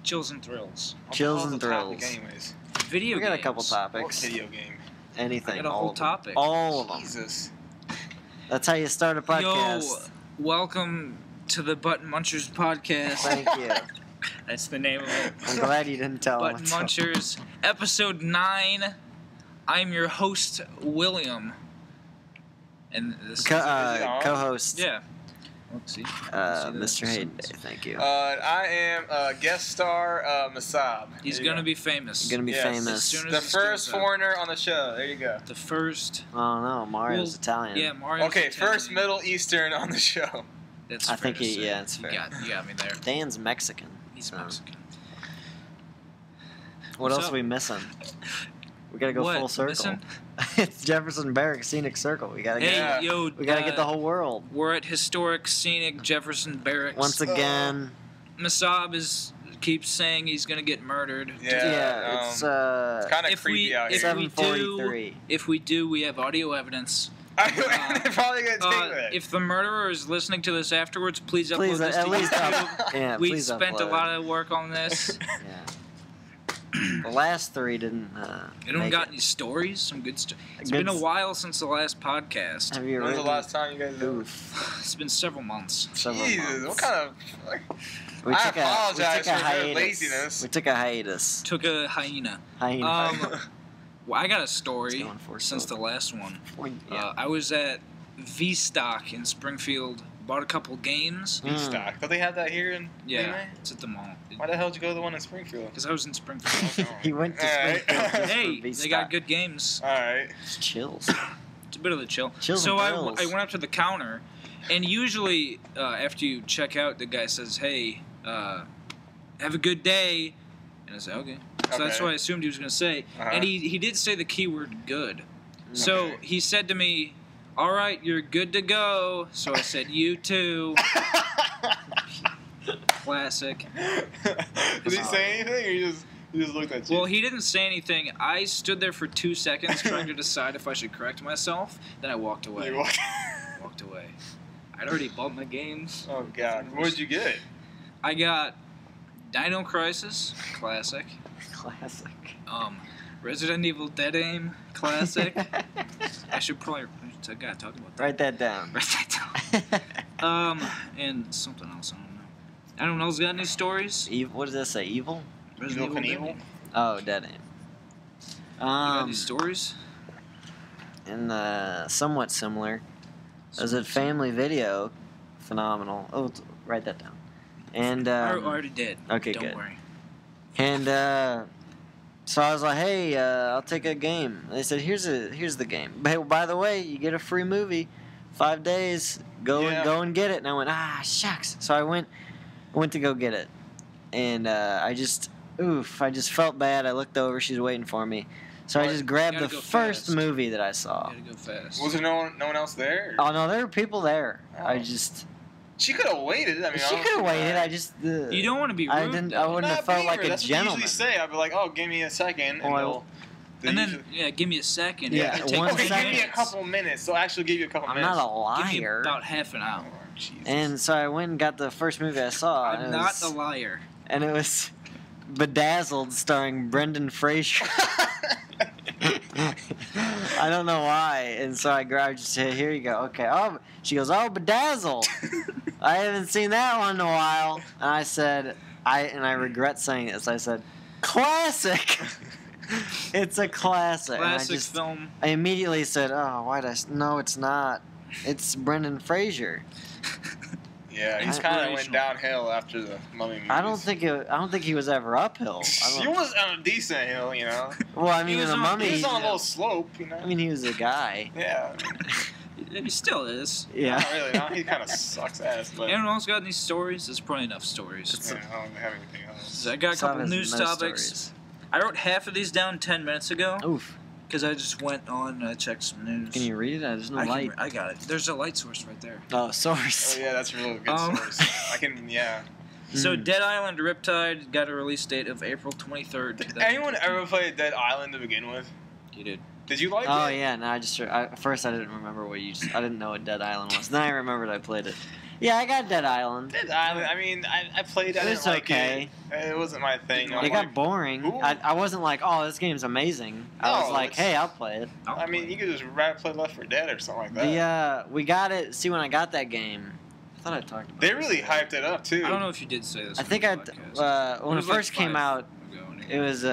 Chills and thrills. Chills and What the hell's the thrills. topic anyways? Video We got a games. couple What topics. video game? Anything. I got a all whole of them. topic. All of them. Jesus. That's how you start a podcast. Yo, welcome to the Button Munchers podcast. Thank you. That's the name of it. I'm glad you didn't tell Button me. Munchers, episode 9. I'm your host, William. And this Co-host. yeah. Let's see. Mr. Hayden. Thank you. I am guest star Mesaab. He's gonna be famous. You're gonna be Yes. As famous. soon as the this first goes up. foreigner on the show. There you go. The first. Oh no, Mario's Well, Italian. Yeah, Mario's Okay, Italian. first Middle Eastern on the show. That's I fair think to say. it's fair. You got me there. Dan's Mexican. He's so. Mexican. What What's else up? are we missing? We gotta go What? full circle. Missing? It's Jefferson Barracks Scenic Circle. We gotta Hey, get. Yeah. yo. We gotta get the whole world We're at historic, scenic Jefferson Barracks. once again. Mesaab keeps saying he's gonna get murdered. Yeah, it's It's kind of if creepy we- out if here. we 7:43. If we do, we have audio evidence. I'm probably gonna take that. If the murderer is listening to this afterwards, please upload Please, this at to least YouTube. yeah, We please spent upload. a lot of work on this. Yeah. The last three didn't. Anyone make got it. any stories? Some good stories. It's Good been a s- while since the last podcast. Have you When's the written? last time you guys did? Oof. It's been several months. Several Jesus, months. what kind of? Like, We I took a apologize for hiatus. their laziness. We took a hiatus. Took a hyena. Hyena. Well, I got a It's story going for since the silver. last one. Yeah. I was at V-Stock in Springfield. Bought a couple games. Mm. Stock. Don't they have that here in? Yeah, Green Bay? it's at the mall. Why the hell did you go to the one in Springfield? Because I was in Springfield. He went to Alright. Springfield just Hey, for they V-Stock. got good games. All right. It's chills. It's a bit of the chill. Chills So and I thrills. went up to the counter, and usually after you check out, the guy says, "Hey, have a good day," and I said, "Okay." So that's Okay. what I assumed he was going to say. Uh-huh. And he did say the keyword "good." So Okay. he said to me, "All right, you're good to go." So I said, "You too." Classic. Did he say anything, or you just looked at you? Well, he didn't say anything. I stood there for 2 seconds trying to decide if I should correct myself. Then I walked away. You walked- Walked away. I'd already bought my games. Oh God, what did you get? I got Dino Crisis, classic. Classic. Resident Evil Dead Aim, classic. I should probably talk about that. Write that down. Write that down. And something else. I don't know. Anyone else got any stories? What does that say? Evil? Resident Evil Dead Knievel? Aim. Oh, Dead Aim. You got any stories? And somewhat similar. There's a family video. Phenomenal. Oh, write that down. And I already did. okay, Don't good. worry. And so I was like, "Hey, I'll take a game." And they said, "Here's the game. By the way, you get a free movie, 5 days. Go and get it." And I went, "Ah, shucks." So I went to go get it, and I just felt bad. I looked over, she's waiting for me, so I just grabbed the Gotta go first fast. movie that I saw. Gotta go fast. Was there no one else there? Oh no, there were people there. Oh. Oh. She could have waited. I mean, She could have waited. I just You don't want to be rude. I didn't. though. I wouldn't have felt like a That's gentleman. What you usually say. I'd be like, "Oh, give me a second," and Well, And then, give me a second. Yeah, It takes one okay, second. give me a couple minutes. So actually, give you a couple I'm minutes. not a Give me liar. about half an hour. Oh, Jesus. And so I went and got the first movie I saw. and I'm it not was, a liar. And it was Bedazzled, starring Brendan Fraser. I don't know why. And so I grabbed, just said, "Here you go." Okay. Oh, she goes, "Oh, Bedazzled. I haven't seen that one in a while." And I said, I regret saying this. I said, "Classic." It's a classic. And Classic film. I immediately said, "Oh, why did I? No, it's not. It's Brendan Fraser." Yeah, he's kind of went downhill after the Mummy movies. I don't think he was ever uphill. He was on a decent hill, you know. Well, I mean, was in the on- Mummy. He was on a little slope, you know. I mean, he was a guy. Yeah. He still is. Yeah. Not really. No, he kind of sucks ass, but Anyone else got any stories? There's probably enough stories. yeah, I don't have anything else. So I got a couple news topics. I wrote half of these down 10 minutes ago Oof. because I just went on checked some news. Can you read it? There's no I light. I got it. There's a light source right there. Oh, source. Oh yeah, that's a really good source. I can, yeah. So Hmm. Dead Island Riptide got a release date of April 23rd. Did anyone ever play Dead Island to begin with? You did. Did you like Oh it? yeah, no, at first I didn't remember I didn't know what Dead Island was. Then I remembered I played it. Yeah, I got Dead Island. Dead Island. I mean, I played. I didn't like okay. It wasn't my thing. It got boring. I wasn't like, oh, this game's amazing. I was like, hey, I'll play it. I mean, you could just play Left 4 Dead or something like that. We got it. See, when I got that game, I thought I talked about it. They really hyped it up too. I don't know if you did say this. I think when it first came out, it was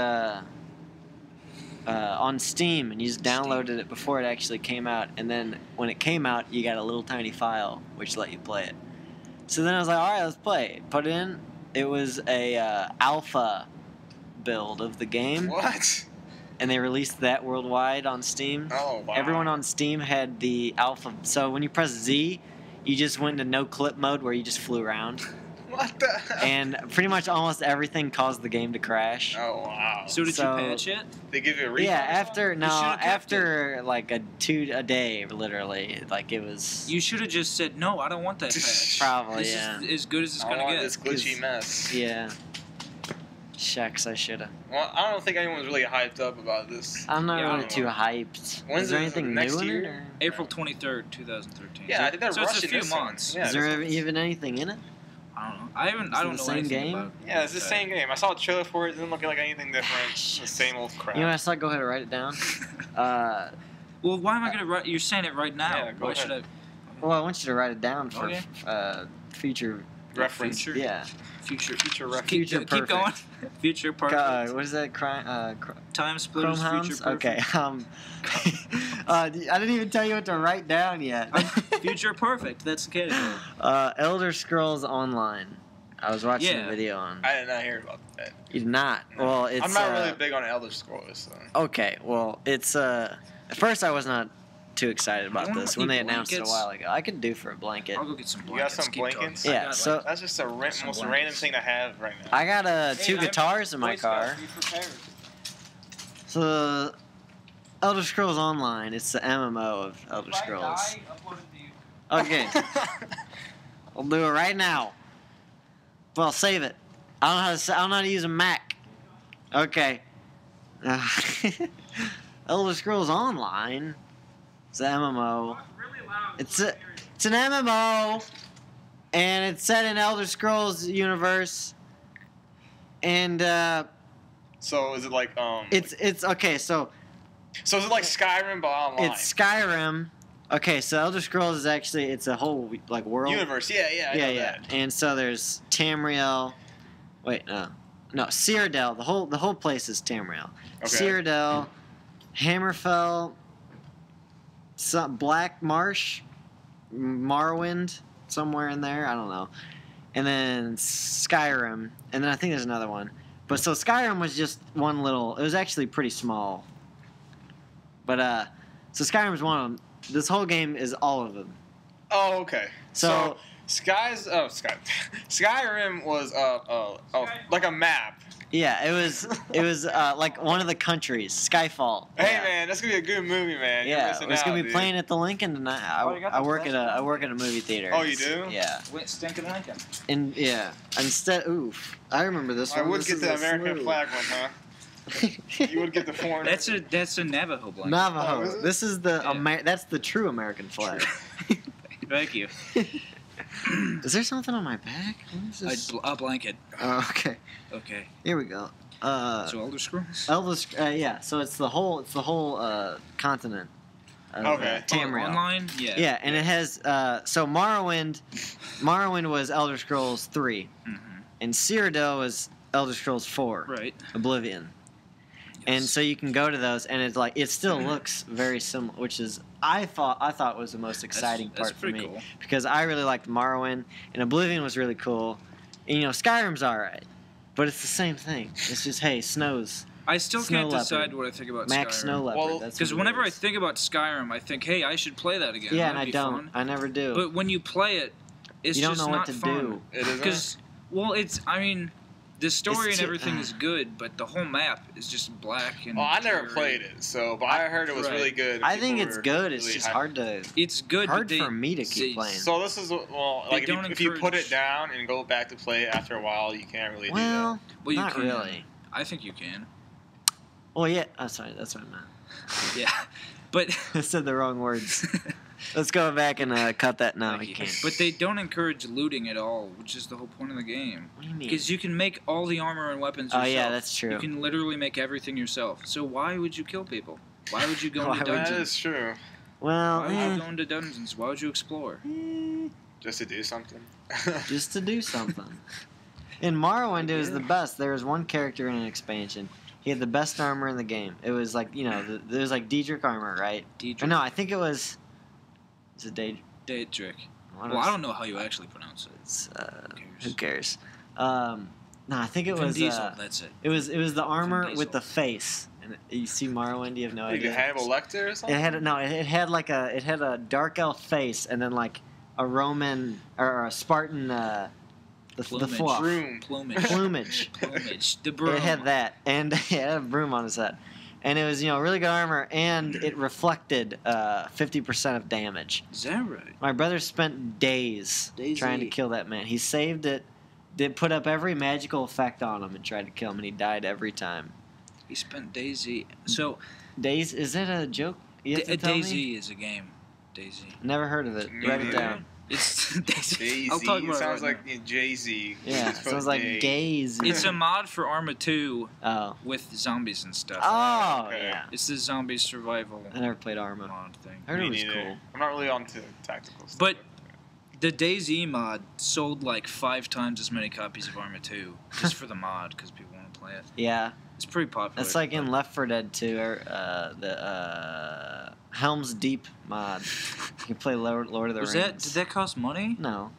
on Steam, and you just downloaded it before it actually came out, and then when it came out, you got a little tiny file which let you play it. So then I was like, all right, let's play it. Put it in. It was a alpha build of the game. What? And they released that worldwide on Steam. Oh, wow. Everyone on Steam had the alpha. So when you press Z, you just went into no clip mode where you just flew around. What the hell? And pretty much almost everything caused the game to crash. Oh, wow. So did you patch it? They give you a refund? Yeah, after like a day, literally. Like, it was... You should have just said, no, I don't want that patch. Probably, this is as good as it's going to get. This glitchy mess. Yeah. Shucks, I should have. Well, I don't think anyone's really hyped up about this. I'm not really too hyped. Is there anything new in it? Or? April 23rd, 2013. Yeah, I think they're rushing it's a few months. Yeah, is there even anything in it? I don't know. I don't know anything game? about it. Yeah, it's the same game. I saw a trailer for it. It didn't look like anything different. It's the same old crap. You know what, I saw, go ahead and write it down. Well, why am I going to write? You're saying it right now. Yeah, go ahead. Well, I want you to write it down for future reference. Yeah. Future reference. Future perfect. Keep going. Future perfect. What is that? Time splitters. Future perfect. Okay. I didn't even tell you what to write down yet. Future perfect. That's the category. Elder Scrolls Online. I was watching a video on. I did not hear about that. You did not? No. Well, it's. I'm not really big on Elder Scrolls. So. Okay. Well, it's. At first, I was not too excited about this when they announced it a while ago. I could do for a blanket. I'll go get some blankets. You got some blankets? Yeah, so that's just the most random thing to have right now. I got two guitars in my car. So, Elder Scrolls Online. It's the MMO of Elder Scrolls. Okay, I'll do it right now. Well, save it. I don't know how to use a Mac. Okay. Elder Scrolls Online. It's an MMO. It's an MMO, and it's set in Elder Scrolls universe. And so is it like It's okay. So is it like Skyrim but online? It's Skyrim. Okay, so Elder Scrolls is actually it's a whole like world universe. Yeah. I know that. And so there's Tamriel. Wait, no, Cyrodiil. The whole place is Tamriel. Okay. Cyrodiil, Hammerfell. Black Marsh, Morrowind, somewhere in there. I don't know. And then Skyrim, and then I think there's another one. But so Skyrim was just one little. It was actually pretty small. But so Skyrim is one of them. This whole game is all of them. Oh, okay. So Skyrim was like a map. Yeah, it was like one of the countries, Skyfall. Hey man, that's gonna be a good movie, man. Yeah, it's gonna be playing at the Lincoln tonight. I work at a movie theater. Oh, you do? Yeah. Stinking Lincoln. And instead, I remember this one. I would get the American flag one, huh? You would get the foreign. That's a Navajo blanket. Navajo. Oh, this is the that's the true American flag. Thank you. Is there something on my back? What is this? A blanket. Oh, okay. Okay. Here we go. So Elder Scrolls. Yeah. So it's the whole continent. Okay. Tamriel. Online. Yeah. Yeah, and it has so Morrowind was Elder Scrolls 3, and Cyrodiil was Elder Scrolls 4. Right. Oblivion. And so you can go to those, and it's like it still looks very similar, which is I thought was the most exciting part for me cool. because I really liked Morrowind, and Oblivion was really cool. And Skyrim's alright, but it's the same thing. It's just snows. I still can't decide what I think about Max Skyrim. Snow Leopard. Because whenever I think about Skyrim, I think, hey, I should play that again. Yeah, and I don't. Fun. I never do. But when you play it, it's just not fun. You don't know what to do. Because the story and everything is good, but the whole map is just black and. Well, I never played it, but I heard it was really good. I think it's good. It's just hard to. It's good. Hard for me to keep playing. So this is like if you put it down and go back to play it after a while, you can't really do that. Well, you not can. Really. I think you can. Well, yeah. Oh, sorry, that's what I meant. Yeah, but I said the wrong words. Let's go back and cut that. No, we can't. But they don't encourage looting at all, which is the whole point of the game. What do you mean? Because you can make all the armor and weapons yourself. Oh, yeah, that's true. You can literally make everything yourself. So why would you kill people? Why would you go into dungeons? That is true. Well, why would you go into dungeons? Why would you explore? Just to do something. Just to do something. And Morrowind was the best. There was one character in an expansion. He had the best armor in the game. It was like, there was like Daedric armor, right? Daedric. Or no, I think it was... Is it Daedric. Well, I don't know how you actually pronounce it. It's, who cares? No, I think it was... Bedazzled, that's it. It was the armor with the face. And you see Morrowind, you have no idea. Hannibal Lecter or something? It had a dark elf face and then like a Roman or a Spartan the fluff. Plumage. The broom. It had that, and it had a broom on his head, and it was really good armor, and it reflected 50% of damage. Is that right? My brother spent days trying to kill that man. He saved it, did put up every magical effect on him, and tried to kill him, and he died every time. He spent Daisy. So Days is that a joke? Daisy is a game. Daisy. Never heard of it. Write it down. It's Daisy. I'll talk about it sounds right like Jay-Z. Yeah, sounds like gaze. It's a mod for Arma 2 Oh. with zombies and stuff. Oh, okay. yeah. It's the zombie survival I never played Arma. mod thing. I heard it was cool. I'm not really onto tactical stuff. But the DayZ mod sold like 5 times as many copies of Arma 2 just for the mod because people want to play it. Yeah. It's pretty popular. That's like in Left 4 Dead 2, the Helm's Deep mod. You can play Lord of the Rings. Did that cost money? No.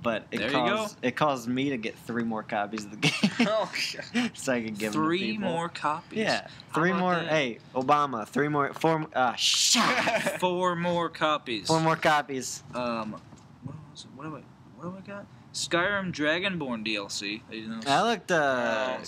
But It caused me to get 3 more copies of the game. Oh, God. So I could give 3 them to people. more copies? Yeah. 3 more. that? Hey, Obama. 3 more. 4. Shut up. 4 more copies. 4 more copies. What do I got? Skyrim Dragonborn DLC. That looked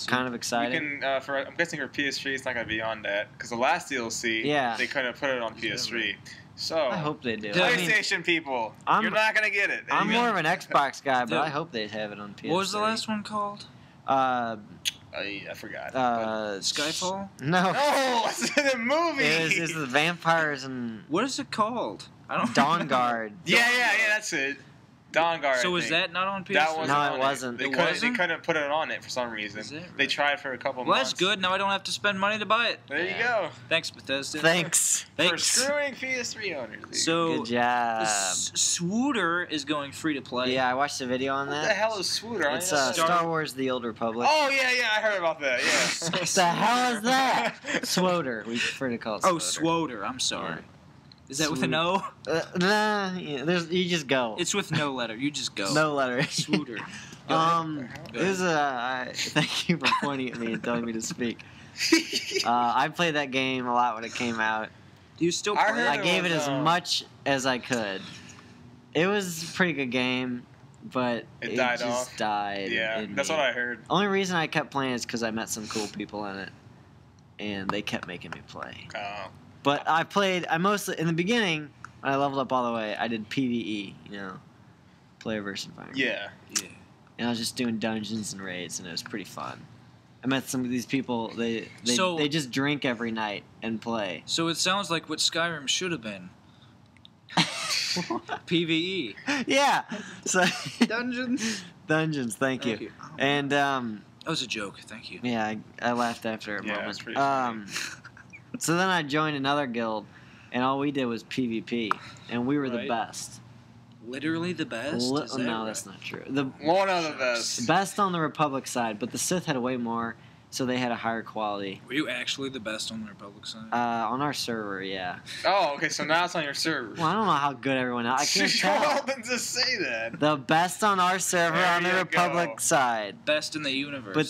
kind of exciting. I'm guessing for PS3 it's not going to be on that because the last DLC they couldn't put it on PS3. So I hope they do. PlayStation people, you're not going to get it. I'm more of an Xbox guy, but I hope they'd have it on PS3. What was the last one called? I forgot. Skyfall? No. Oh, it's the movie. It's the vampires and... What is it called? I don't. Dawn Guard. Yeah, that's it. Dawn Guard. So was that not on PS3? That wasn't no, it wasn't. They couldn't put it on it for some reason. Right? They tried for a couple months. Well, that's good. Now I don't have to spend money to buy it. There you go. Thanks, Bethesda. Thanks. For screwing PS3 owners. Dude. So good job. SWTOR is going free to play. Yeah, I watched the video on that. What the hell is SWTOR? It's Star Wars: The Old Republic. Oh yeah, I heard about that. Yeah. What the hell is that? SWTOR. We prefer to call it. Oh, SWTOR. SWTOR. I'm sorry. Yeah. Is that with an O? Nah, you just go. It's with no letter. You just go. No letter. SWTOR. Thank you for pointing at me and telling me to speak. I played that game a lot when it came out. Do you still play it? I gave it as much as I could. It was a pretty good game, but it just died. Yeah, that's what I heard. Only reason I kept playing is because I met some cool people in it, and they kept making me play. Oh. But I mostly, in the beginning, when I leveled up all the way, I did PvE, player versus environment. Yeah. And I was just doing dungeons and raids, and it was pretty fun. I met some of these people, they just drink every night and play. So it sounds like what Skyrim should have been. PvE. Yeah. So Dungeons. Dungeons, thank you. And, that was a joke, thank you. Yeah, I laughed after a moment. It's pretty funny. So then I joined another guild, and all we did was PvP, and we were the best. Literally the best? No, that's not true. One of the best. Best on the Republic side, but the Sith had way more, so they had a higher quality. Were you actually the best on the Republic side? On our server, yeah. Oh, okay, so now it's on your server. Well, I don't know how good everyone else. I can't tell. Well, then just say that. The best on our server on the Republic side. Best in the universe. But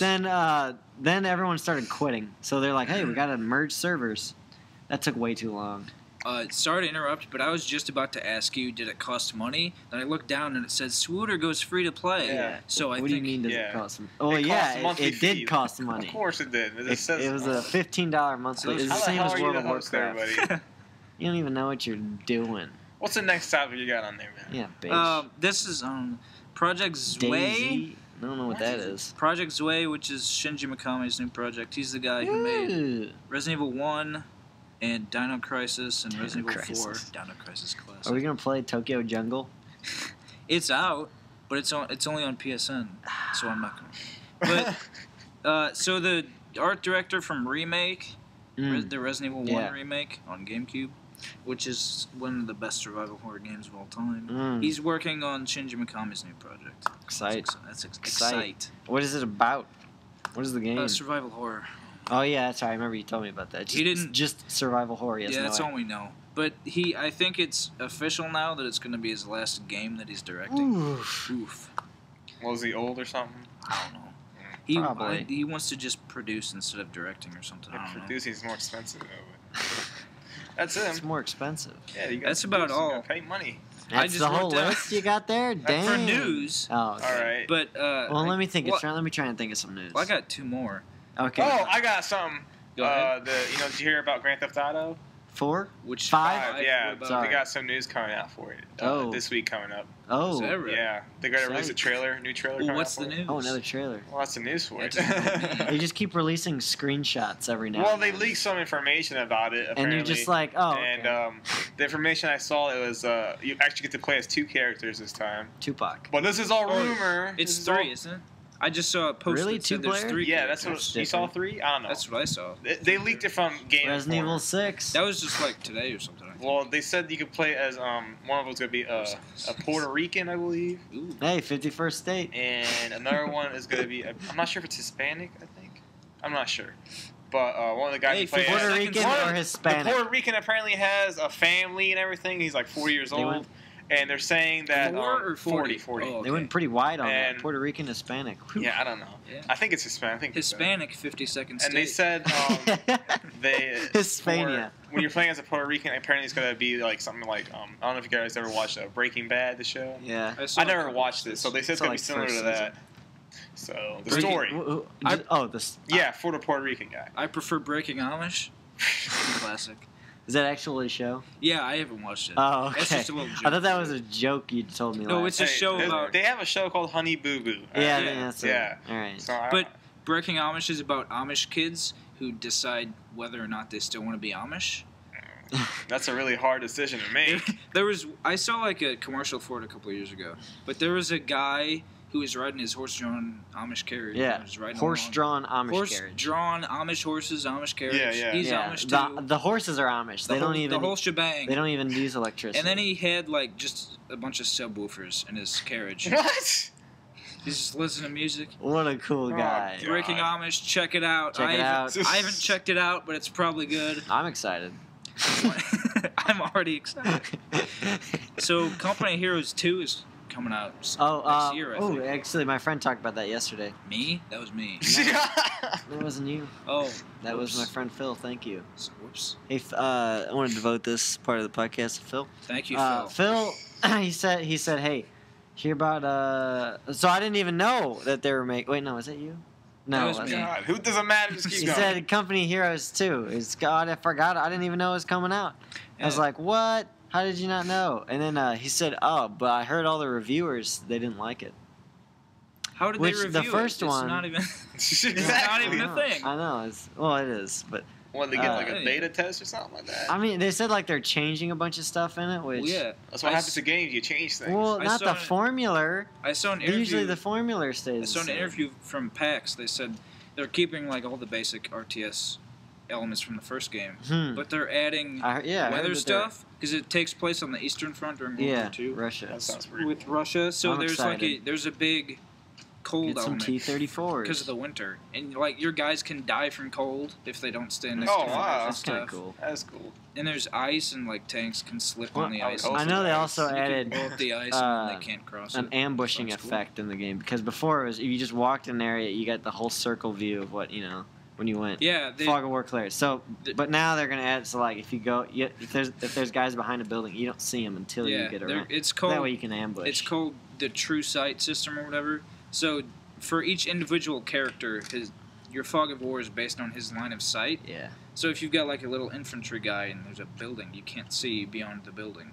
then everyone started quitting, so they're like, hey, we gotta merge servers. That took way too long. Sorry to interrupt, but I was just about to ask you, did it cost money? Then I looked down and it said SWTOR goes free to play. Yeah. So what do you mean does it cost money? Oh, it did cost money. Of course it did. It was a $15 monthly. It's the same as World of Warcraft. You don't even know what you're doing. What's the next topic you got on there, man? Yeah, bitch. This is Project ZWEI. I don't know what that is. Project ZWEI, which is Shinji Mikame's new project. He's the guy who made Resident Evil 1, and Dino Crisis and Resident Evil 4. Dino Crisis Classic. Are we gonna play Tokyo Jungle? It's out, but it's only on PSN, so I'm not gonna. But so the art director from Remake, the Resident Evil 1 remake on GameCube, which is one of the best survival horror games of all time. He's working on Shinji Mikami's new project. That's Excite. What is it about? What is the game? Survival horror. Oh yeah, that's right. I remember you told me about that. Just survival horror. Yes, that's all we know. But I think it's official now that it's going to be his last game that he's directing. Oof. Was he old or something? I don't know. Probably. He wants to just produce instead of directing or something. I don't know. Producing is more expensive, though. That's it. It's more expensive. Yeah, that's about all. You gotta pay money. That's the whole list you got there? Dang. For news. Oh, okay. All right. But let me think. Let me try and think of some news. Well, I got 2 more. Okay. Oh, I got something. Go ahead. Did you hear about Grand Theft Auto? 4? Which 5? Yeah, they got some news coming out for it. This week coming up. Oh. Is that right? Yeah, they got to release a new trailer. Well, what's the news? Oh, another trailer. Well, that's the news for it. They just keep releasing screenshots every now. Well, and they then. leaked some information about it. Apparently. And you're just like, oh. And the information I saw, it was you actually get to play as 2 characters this time. Tupac. But this is all rumor. It's 3, isn't it? I just saw a post Really? that said 2 there's 3 Yeah, that's what you saw. 3? I don't know. That's what I saw. They leaked it from Game Resident Informer. Evil 6. That was just like today or something. Well, they said you could play as one of them was gonna be a Puerto Rican, I believe. Ooh. Hey, 51st State. And another one is gonna be I'm not sure if it's Hispanic. I think I'm not sure. But one of the guys who plays Puerto Rican or Hispanic. The Puerto Rican apparently has a family and everything. He's like 40 years old. And they're saying that 40. Oh, okay. They went pretty wide on that. Puerto Rican, Hispanic. Whew. Yeah, I don't know. Yeah. I think it's Hispanic. I think Hispanic 52nd State. And they said Hispania. When you're playing as a Puerto Rican, apparently it's gonna be like something like I don't know if you guys ever watched Breaking Bad, the show. Yeah. I never watched it, so they said it's gonna be similar to that. So the story. Yeah, for the Puerto Rican guy. I prefer Breaking Amish. Classic. Is that actually a show? Yeah, I haven't watched it. Oh, okay. It's just a little joke. I thought that was a joke you told me. No, it's a show about. They have a show called Honey Boo Boo. Yeah, that's it. Yeah. All right. So but Breaking Amish is about Amish kids who decide whether or not they still want to be Amish. That's a really hard decision to make. I saw like a commercial for it a couple of years ago, but there was a guy who was riding his horse-drawn Amish carriage. Yeah, horse-drawn Amish carriage. Horse-drawn Amish horses, Amish carriage. Yeah. He's Amish too. The horses are Amish. The whole shebang. They don't even use electricity. And then he had like just a bunch of subwoofers in his carriage. What? He's just listening to music. What a cool guy. Breaking Amish, check it out. I haven't checked it out, but it's probably good. I'm excited. I'm already excited. So Company of Heroes 2 is coming out next year, I think. Actually, my friend talked about that yesterday. Me? That was me. That wasn't you. Oh. That was my friend Phil. Thank you. Whoops. Hey, I want to devote this part of the podcast to Phil. Thank you, Phil. Phil, he said, hey, hear about, so I didn't even know that they were making, wait, no, is that you? No, that was me. God, who doesn't matter? Just keep he going. said Company Heroes 2. God, I forgot. I didn't even know it was coming out. I was like, what? How did you not know? And then he said, but I heard all the reviewers, they didn't like it. How did they review the first it? one, It's not even, exactly. it's not even a thing. I know. It is. But what, they get like a beta test or something like that? I mean, they said like they're changing a bunch of stuff in it, which... Well, yeah. That's what happens to games. You change things. Well, not the formula. I saw an interview. Usually the formula stays. I saw an interview from PAX. They said they're keeping like all the basic RTS elements from the first game, but they're adding weather stuff because it takes place on the Eastern Front during World War II. Russia. That sounds pretty with Russia. So I'm there's excited. there's a big cold Get some element T-34s because of the winter, and like your guys can die from cold if they don't stand next Oh, to wow. fires and That's kind of stuff. cool. That's cool. And there's ice, and like tanks can slip on the ice. I know they also You can added blow up the ice, and then they can't cross an it. ambushing That's cool. effect in the game because before it was you just walked in an area, you got the whole circle view of what when you went. Yeah, Fog of War clear. So, but now they're gonna add like if you go, if there's guys behind a building, you don't see them until you get around. It's called, that way you can ambush. It's called the True Sight system or whatever. So for each individual character, your Fog of War is based on his line of sight. Yeah. So if you've got like a little infantry guy and there's a building, you can't see beyond the building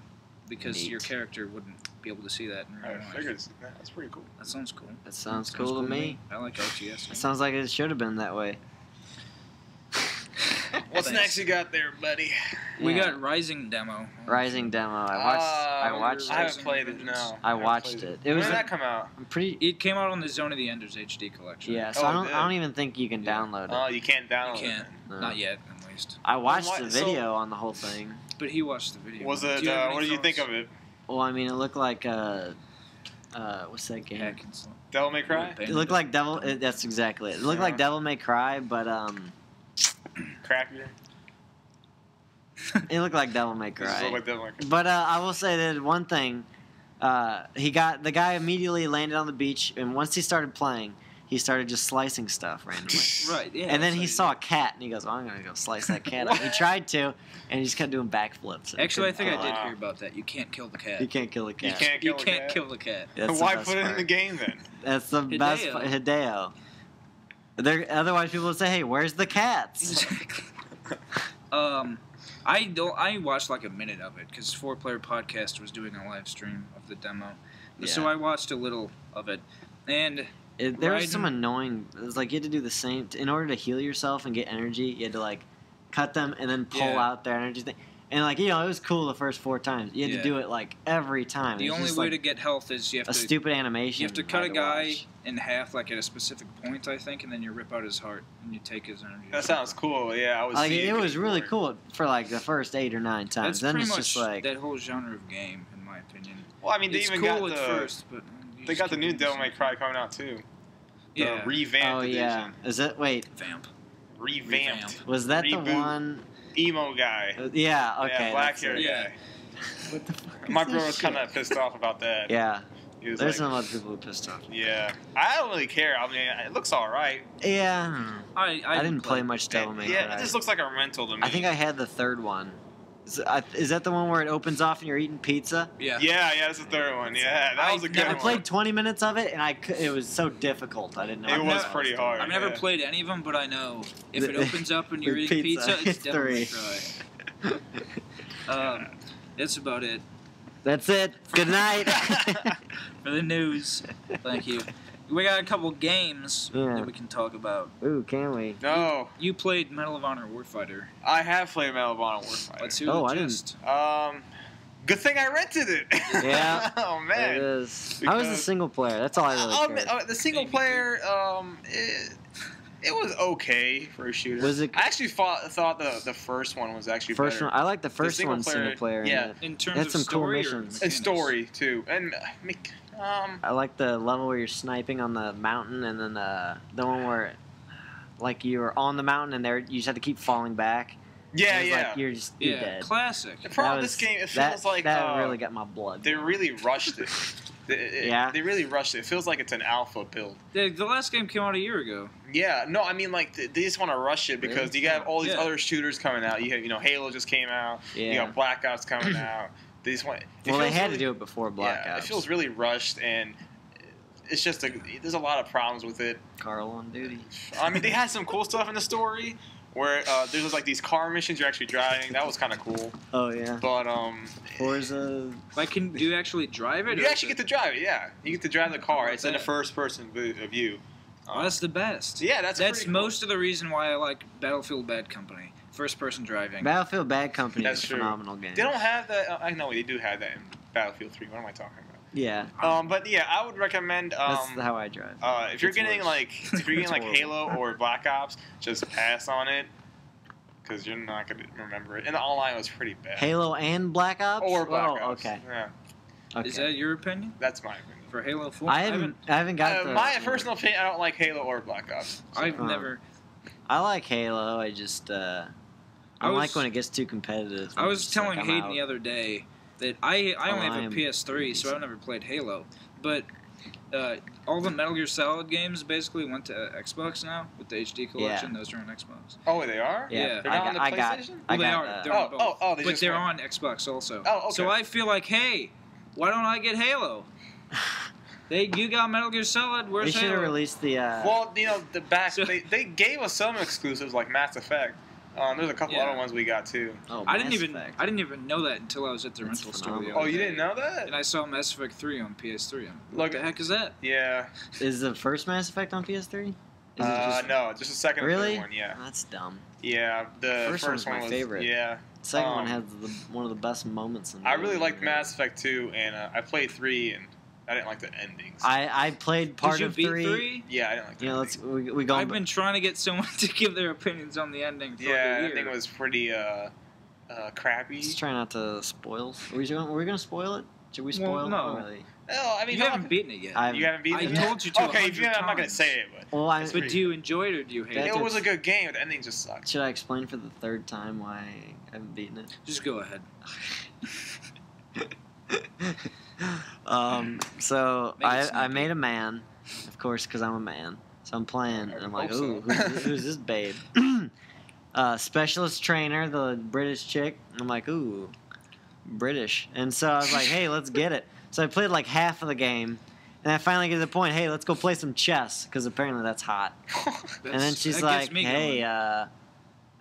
because your character wouldn't be able to see that in real life. That's pretty cool. That sounds cool. That sounds cool to me. I like RTS. It sounds like it should have been that way. What's next you got there, buddy? We got Rising demo. Rising demo. I watched. I haven't played it. No. I watched it. When did that come out? It came out on the Zone of the Enders HD collection. Yeah, so I don't even think you can download it. Oh, you can't download it. You can't. No. Not yet, at least. I watched the video on the whole thing. But he watched the video. Was it? What did you think of it? Well, I mean, it looked like what's that game? Devil May Cry. It looked like Devil. That's exactly it. It looked like Devil May Cry, but crappier. It looked like Devil May Cry. Like Devil May Cry. But I will say that one thing. The guy immediately landed on the beach, and once he started playing, he started just slicing stuff randomly. Right. Yeah. And then he saw a cat, and he goes, "Well, I'm gonna go slice that cat up." He tried to, and he just kept doing backflips. Actually, I think I did hear about that. You can't kill the cat. You can't kill the cat. You can't kill the cat. Why put it in the game then? That's the best part. Hideo. Otherwise, people would say, "Hey, where's the cats?" Exactly. I watched like a minute of it because 4Player Podcast was doing a live stream of the demo, so I watched a little of it, and there was some annoying. It was like you had to do the same in order to heal yourself and get energy. You had to like cut them and then pull out their energy thing. And like it was cool the first 4 times. You had to do it like every time. The only way to get health is you have a stupid animation. You have to cut a guy in half, like at a specific point, I think, and then you rip out his heart and you take his energy. That sounds cool. Yeah, I was. Like it was really cool for like the first 8 or 9 times. That's then pretty it's much just like that whole genre of game, in my opinion. Well, I mean, they even got at first, but they got the new Devil May Cry coming out too. Yeah. The revamped edition. Yeah. Is it? Wait. Revamped. Was that Reboot. the one? Emo guy. Yeah. Okay. Yeah, black hair guy. What the fuck My bro was kind of pissed off about that. Yeah. There's like, some other people who are pissed off. Yeah. I don't really care. I mean, it looks all right. Yeah. I didn't play much Devil May Cry. Yeah, it just looks like a rental to me. I think I had the 3rd one. Is that the one where it opens off and you're eating pizza? Yeah. Yeah, that's the 3rd one. Yeah, that was a good one. I played 20 minutes of it, and it was so difficult. I didn't know. It was pretty hard. I've never played any of them, but I know if it opens up and you're eating pizza, it's Devil May Cry. That's about it. That's it. Good night. For the news. Thank you. We got a couple games that we can talk about. Ooh, can we? No. You played Medal of Honor Warfighter. I have played Medal of Honor Warfighter. Let's hear the gist. Good thing I rented it. Yeah. Oh, man. It is. How was the single player? That's all I really care. The single player, it was okay for a shooter. Was it? I actually thought the first one was actually better. I like the first one single player. Yeah. In terms of some story cool missions. And story, too. And I like the level where you're sniping on the mountain, and then the one where, like, you were on the mountain and you just had to keep falling back. Yeah, Like you're dead. Classic. The problem with this game, it feels like that really got my blood. They really rushed it. They really rushed it. It feels like it's an alpha build. The last game came out a year ago. Yeah, no, I mean like they just want to rush it because you got all these other shooters coming out. You have Halo just came out. Yeah. You got Black Ops coming out. They just want. They had to do it before Black Ops. It feels really rushed, and it's just there's a lot of problems with it. Carl on duty. I mean, they had some cool stuff in the story where there's like these car missions you're actually driving. That was kind of cool. Oh yeah. But Forza. Like, do you actually drive it? You actually get to drive it. Yeah, you get to drive the car. It's in a first-person view. Oh, that's the best. Yeah, that's cool. Most of the reason why I like Battlefield Bad Company. First-person driving. Battlefield Bad Company is a true. phenomenal game. They don't have that. I know they do have that in Battlefield 3. What am I talking about? Yeah. But yeah, I would recommend. That's how I drive. If you're getting like Halo or Black Ops, just pass on it because you're not gonna remember it. And the online was pretty bad. Halo and Black Ops. Or Black Ops. Okay. Yeah. Okay. Is that your opinion? That's my opinion. For Halo 4? I haven't got my personal opinion. I don't like Halo or Black Ops. So. I've never. I like Halo. I just I don't like when it gets too competitive. I was telling Hayden the other day that I only have a PS3, so I've never played Halo. But all the Metal Gear Solid games basically went to Xbox now with the HD collection. Those are on Xbox. Oh, they are? Yeah. They're not on the PlayStation? Well, they are. They're on both. But they're on Xbox also. Oh, okay. So I feel like, hey, why don't I get Halo? You got Metal Gear Solid. Where's Halo? They should have released the. Well, they gave us some exclusives like Mass Effect. There's a couple other ones we got too. Oh, I didn't even know that until I was at the rental store the other day. You didn't know that? And I saw Mass Effect 3 on PS3. What Look, the heck is that? Yeah. Is the first Mass Effect on PS3? No, just the second Really? and third one. Yeah. That's dumb. Yeah, the First one's my favorite. Yeah. The second one has one of the best moments in the I really game. liked Mass Effect 2, and I played 3, and I didn't like the endings. I played part of 3. Yeah, I didn't like the endings. We go. I've been trying to get someone to give their opinions on the ending for the ending was pretty crappy. Just try not to spoil. Were we gonna spoil it? Should we spoil it? No. Really? Oh, I mean, you haven't beaten it yet. You haven't beaten it? I told you to. Okay, I'm not gonna say it, but. Well, but do you enjoy it or do you hate it? It was a good game. The ending just sucked. Should I explain for the third time why I haven't beaten it? Just go ahead. So I made a man, of course, because I'm a man. So I'm playing, and I'm like, ooh, who's this babe? Specialist trainer, the British chick. I'm like, ooh, British. And so I was like, hey, let's get it. So I played like half of the game, and I finally get to the point, hey, let's go play some chess, because apparently that's hot. And then she's like, hey,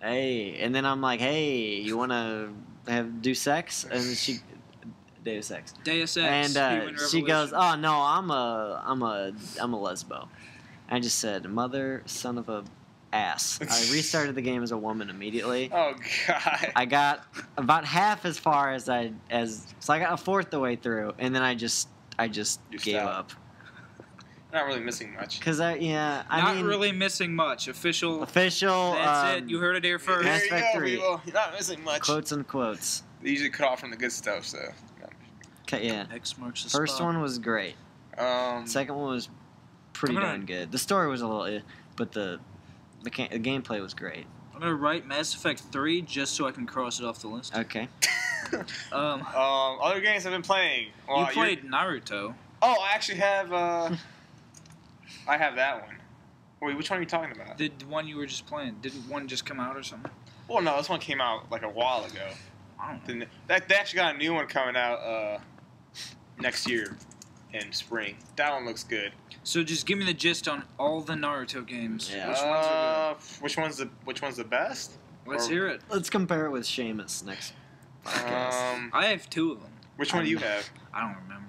hey. And then I'm like, hey, you want to do sex? And then she... Deus Ex. Deus Ex. And she goes, "Oh no, I'm a lesbo." I just said, "Mother, son of a ass." I restarted the game as a woman immediately. Oh god. I got about half as far as so I got a fourth the way through, and then I just gave up. Not really missing much. I mean, really missing much. Official. That's it. You heard it here first. There you go, people. You're not missing much. Quotes and quotes. They usually cut off from the good stuff, so. Okay, yeah. X marks the First spot. one was great. Second one was pretty darn good. The story was a little, but the gameplay was great. I'm gonna write Mass Effect 3 just so I can cross it off the list. Okay. Other games I've been playing. Well, you played Naruto. Oh, I actually have. I have that one. Wait, which one are you talking about? The one you were just playing. Didn't one just come out or something? Well, no, this one came out like a while ago. I don't know. They actually got a new one coming out next year in spring. That one looks good. So just give me the gist on all the Naruto games. Yeah. Which ones are good? Which one's the best? Let's hear it. Let's compare it with Seamus next podcast. I have 2 of them. Which one do you have? I don't remember.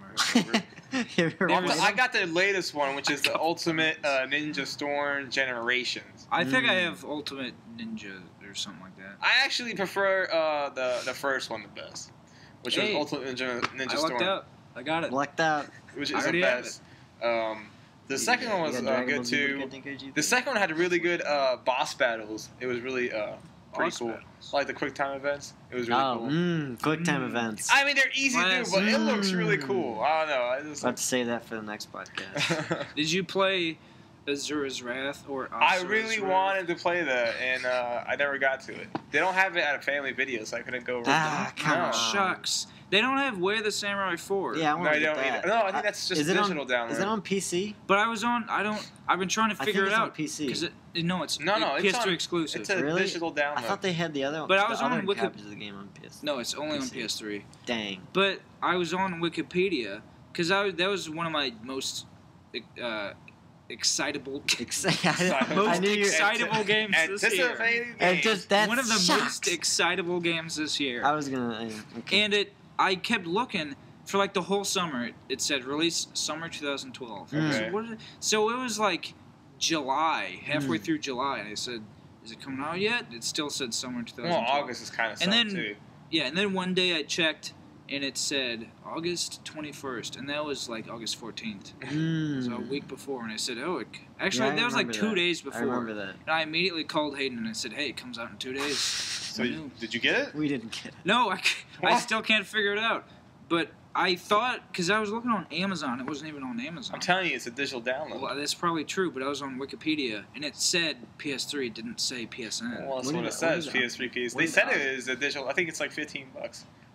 I got the latest one, which is the Ultimate Ninja Storm Generations. I think I have Ultimate Ninja or something like that. I actually prefer the first one the best, which was Ultimate Ninja Storm. I lucked out. I got it. Lucked out. Which is the best. The second one was good too. The second one had really good boss battles. It was really pretty cool. Like the quick time events. It was really cool. Quick time events. I mean, they're easy to do, but it looks really cool. I don't know. I just have to say that for the next podcast. Did you play Azura's Wrath or I really wanted to play that, and I never got to it. They don't have it at a family video, so I couldn't go over come on. Shucks. They don't have Way of the Samurai 4. Yeah, I want to get that. No, I think that's just digital download. Is it on PC? But I've been trying to figure it out. On PC. No, it's PS3 exclusive. It's a digital download. I thought they had the other one. But I was on copies of the game on PS3. No, it's only on PS3. Dang. But I was on Wikipedia because that was one of my most excitable games this year. One of the most excitable games this year. I was gonna. Okay. And I kept looking for like the whole summer. It said release summer 2012. Okay. So it was like July, halfway through July, and I said, "Is it coming out yet?" It still said summer 2012. Well, August is kind of too. Yeah, and then one day I checked, and it said August 21st, and that was like August 14th. So a week before, and I said, that was like 2 days before. I remember that. And I immediately called Hayden, and I said, hey, it comes out in 2 days. So did you get it? We didn't get it. No, I still can't figure it out. But I thought, because I was looking on Amazon, it wasn't even on Amazon. I'm telling you, it's a digital download. Well, that's probably true, but I was on Wikipedia, and it said PS3, it didn't say PSN. Well, that's what it says, PS3, PS. They said it is a digital. I think it's like $15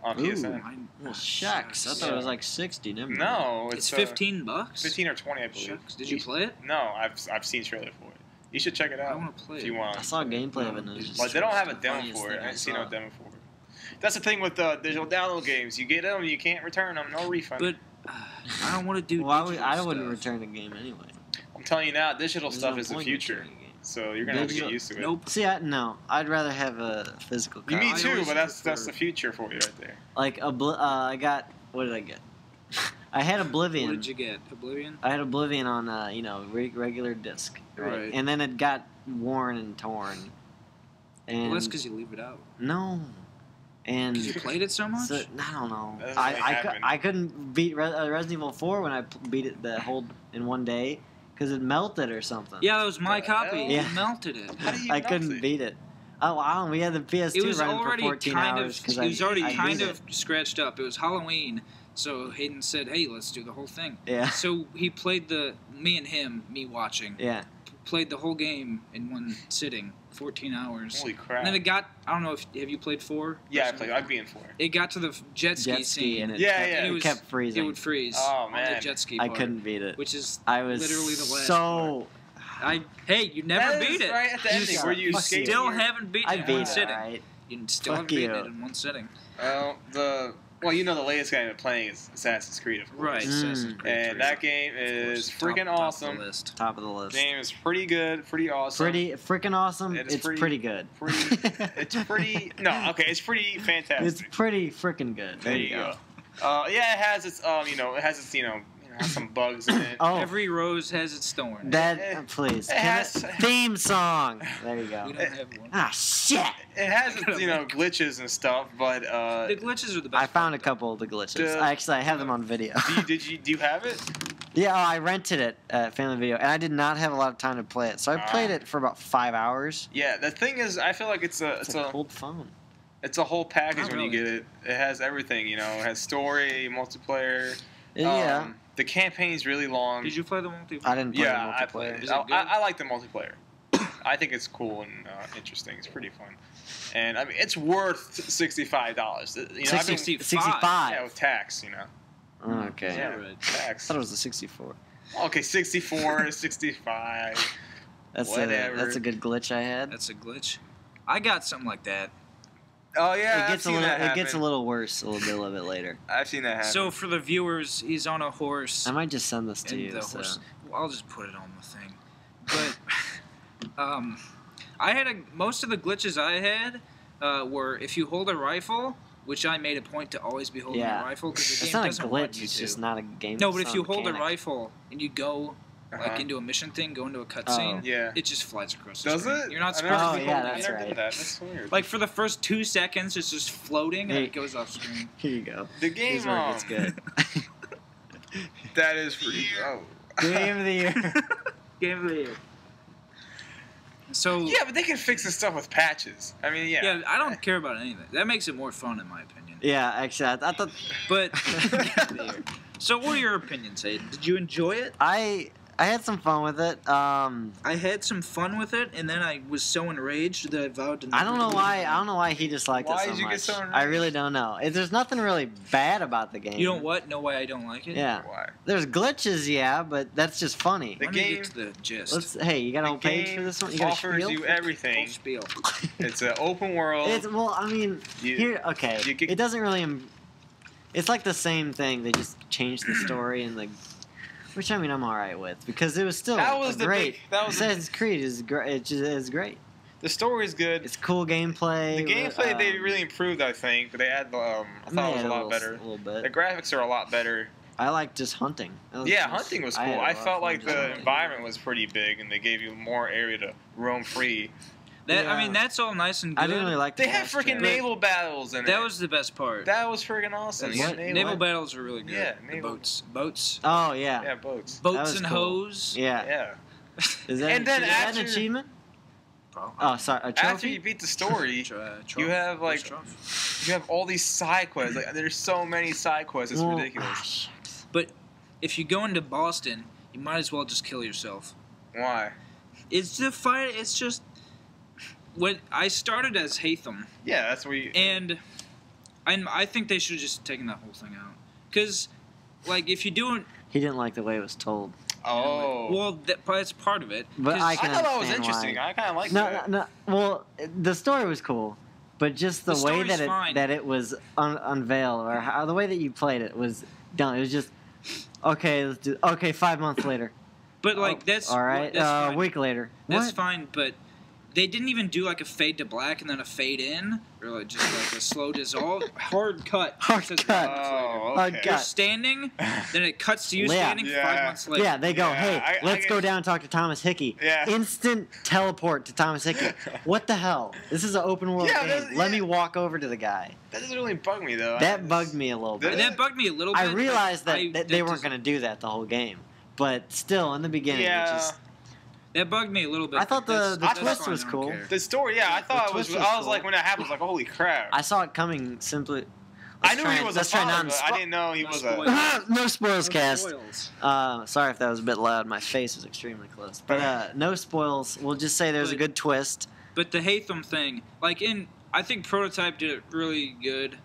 on PSN. Well, shucks. I thought it was like 60. Never mind. No, it's $15. 15 or 20, I believe. Shucks. Did you play it? No, I've seen trailer for it. You should check it out. I want to play if you want. I saw gameplay of it. But they don't have a demo for it. I see no demo for it. That's the thing with digital download games. You get them, you can't return them. No refund. But I don't want to do. I wouldn't return a game anyway. I'm telling you now, digital stuff is the future. So you're gonna have to get used to it. Nope. See, no, I'd rather have a physical copy. Me too, but that's the future for you right there. Like I got. What did I get? I had Oblivion. What did you get? Oblivion? I had Oblivion on, regular disc. Right? And then it got worn and torn. And well, that's because you leave it out. No. And because you played it so much? I don't know. I couldn't beat Resident Evil 4 when I beat it the whole in one day because it melted or something. Yeah, that was my copy. Yeah. You melted it. How do you I couldn't beat it. Oh, wow. We had the PS2 running for 14 hours. It was already kind of scratched up. It was Halloween. So Hayden said, "Hey, let's do the whole thing." Yeah. So he played me watching. Yeah. Played the whole game in one sitting, 14 hours. Holy crap! And then it got, I don't know if have you played 4? Yeah, I played. I'd be in 4. It got to the jet ski scene. And it kept freezing. It would freeze. Oh man, on the jet ski part, I couldn't beat it. Which is literally the last so. part. Hey, you never beat it. Right at the ending, where you still haven't beaten it in one sitting. Right. You still haven't beaten it in one sitting. Well, the latest game I'm playing is Assassin's Creed, of course. Right, Assassin's Creed. And that game is freaking awesome. Top of the list. Game is pretty good, pretty awesome. Pretty freaking awesome. It's pretty good. It's pretty. No, okay, it's pretty fantastic. It's pretty freaking good. There you go. Yeah, it has its has some bugs in it. Oh, every rose has its thorn. Please. It has theme song. There you go. We don't have one. Ah, shit. It has its glitches and stuff, but the glitches are the best. I found a couple of the glitches. I have them on video. Do you have it? Yeah, I rented it at Family Video, and I did not have a lot of time to play it, so I played it for about 5 hours. Yeah, the thing is, I feel like it's a old phone. It's a whole package when you get it. It has everything, It has story, multiplayer. Yeah. The campaign's really long. Did you play the multiplayer? I didn't play the multiplayer. I played it. I like the multiplayer. I think it's cool and interesting. It's pretty fun. And, I mean, it's worth $65. $65? Yeah, with tax, Okay. Yeah, tax. I thought it was a 64. Okay, 64, 65. Whatever. That's a good glitch I had. That's a glitch. I got something like that. Oh yeah, it gets a little worse a little bit later. I've seen that happen. So for the viewers, he's on a horse. I might just send this to you. I'll just put it on the thing. But I had most of the glitches I had were if you hold a rifle, which I made a point to always be holding a rifle because the game doesn't want you to. It's just not a game. No, but if you hold a rifle and you go into a mission thing, go into a cutscene, it just flies across the screen. Does it? You're not supposed to be holding that's it. right. That's weird. Like for the first 2 seconds, it's just floating and it goes off screen. Here you go. The game it's good. That is free. Oh. Game of the year. Game of the year. So yeah, but they can fix this stuff with patches. I mean, yeah. Yeah, I don't care about anything. That makes it more fun, in my opinion. Yeah, actually, I thought. But so, what are your opinions, Hayden? Did you enjoy it? I had some fun with it. I had some fun with it, and then I was so enraged that I vowed to. I don't know why he disliked it so much. Why did you get so enraged? I really don't know. There's nothing really bad about the game. You know why I don't like it? Yeah. Why? There's glitches, yeah, but that's just funny. Let me get to the gist. Hey, you got a whole page for this one? You got a spiel? Offers you everything. Spiel. It's an open world. It doesn't really. It's like the same thing. They just changed the story and which I mean I'm alright with because it was still great. Assassin's Creed is great. It is great. The story is good. It's cool gameplay. The gameplay they really improved, I think. But they had I thought it was a lot better. A little bit. The graphics are a lot better. I like just hunting. Hunting was cool. I felt like the environment was pretty big, and they gave you more area to roam free. I mean, that's all nice and good. I didn't really like. They had freaking naval battles in it. That was the best part. That was freaking awesome. Naval battles are really good. Yeah, the boats. Oh yeah. Yeah, boats. Boats and cool. hose. Yeah. Yeah. Is that an achievement? Probably. Oh, sorry. A trophy? After you beat the story, you have you have all these side quests. There's so many side quests. It's ridiculous. But if you go into Boston, you might as well just kill yourself. Why? It's the fight. It's just. When I started as Haytham. Yeah, that's where you. And I think they should have just taken that whole thing out. Because, if you do it. He didn't like the way it was told. Oh. Well, that's part of it. But I thought that was interesting. I kind of liked that. No. Well, the story was cool. But just the way that it was unveiled, or the way that you played it was done. It was just, okay, 5 months later. But, that's. All right, that's a week later. That's fine, but. they didn't even do like a fade to black and then a fade in, or like just like a slow dissolve. Hard cut. Hard cut. Oh, Hard okay. You're cut. standing, then it cuts to you Yeah. standing 5 months later. Yeah, they go, Yeah, hey, let's go guess- down and talk to Thomas Hickey. Yeah. Instant teleport to Thomas Hickey. What the hell? This is an open world Yeah, game. Let me walk over to the guy. That doesn't really bug me though. That bugged me a little bit. That bugged me a little bit. I realized that they that weren't going to do that the whole game. But still, in the beginning, Yeah. it just... That bugged me a little bit. I thought the That's twist fine, was I don't cool. care. The story, yeah, I thought it was. twist was I was cool. like, when that happened, I was like, holy crap. I saw it coming simply... I knew he was a let's try father, not but I didn't know he No was spoilers. a. No spoils, cast. Spoils. Sorry if that was a bit loud. My face was extremely close. But no spoils. We'll just say there's a good twist. But the Haytham thing, like I think Prototype did it really good.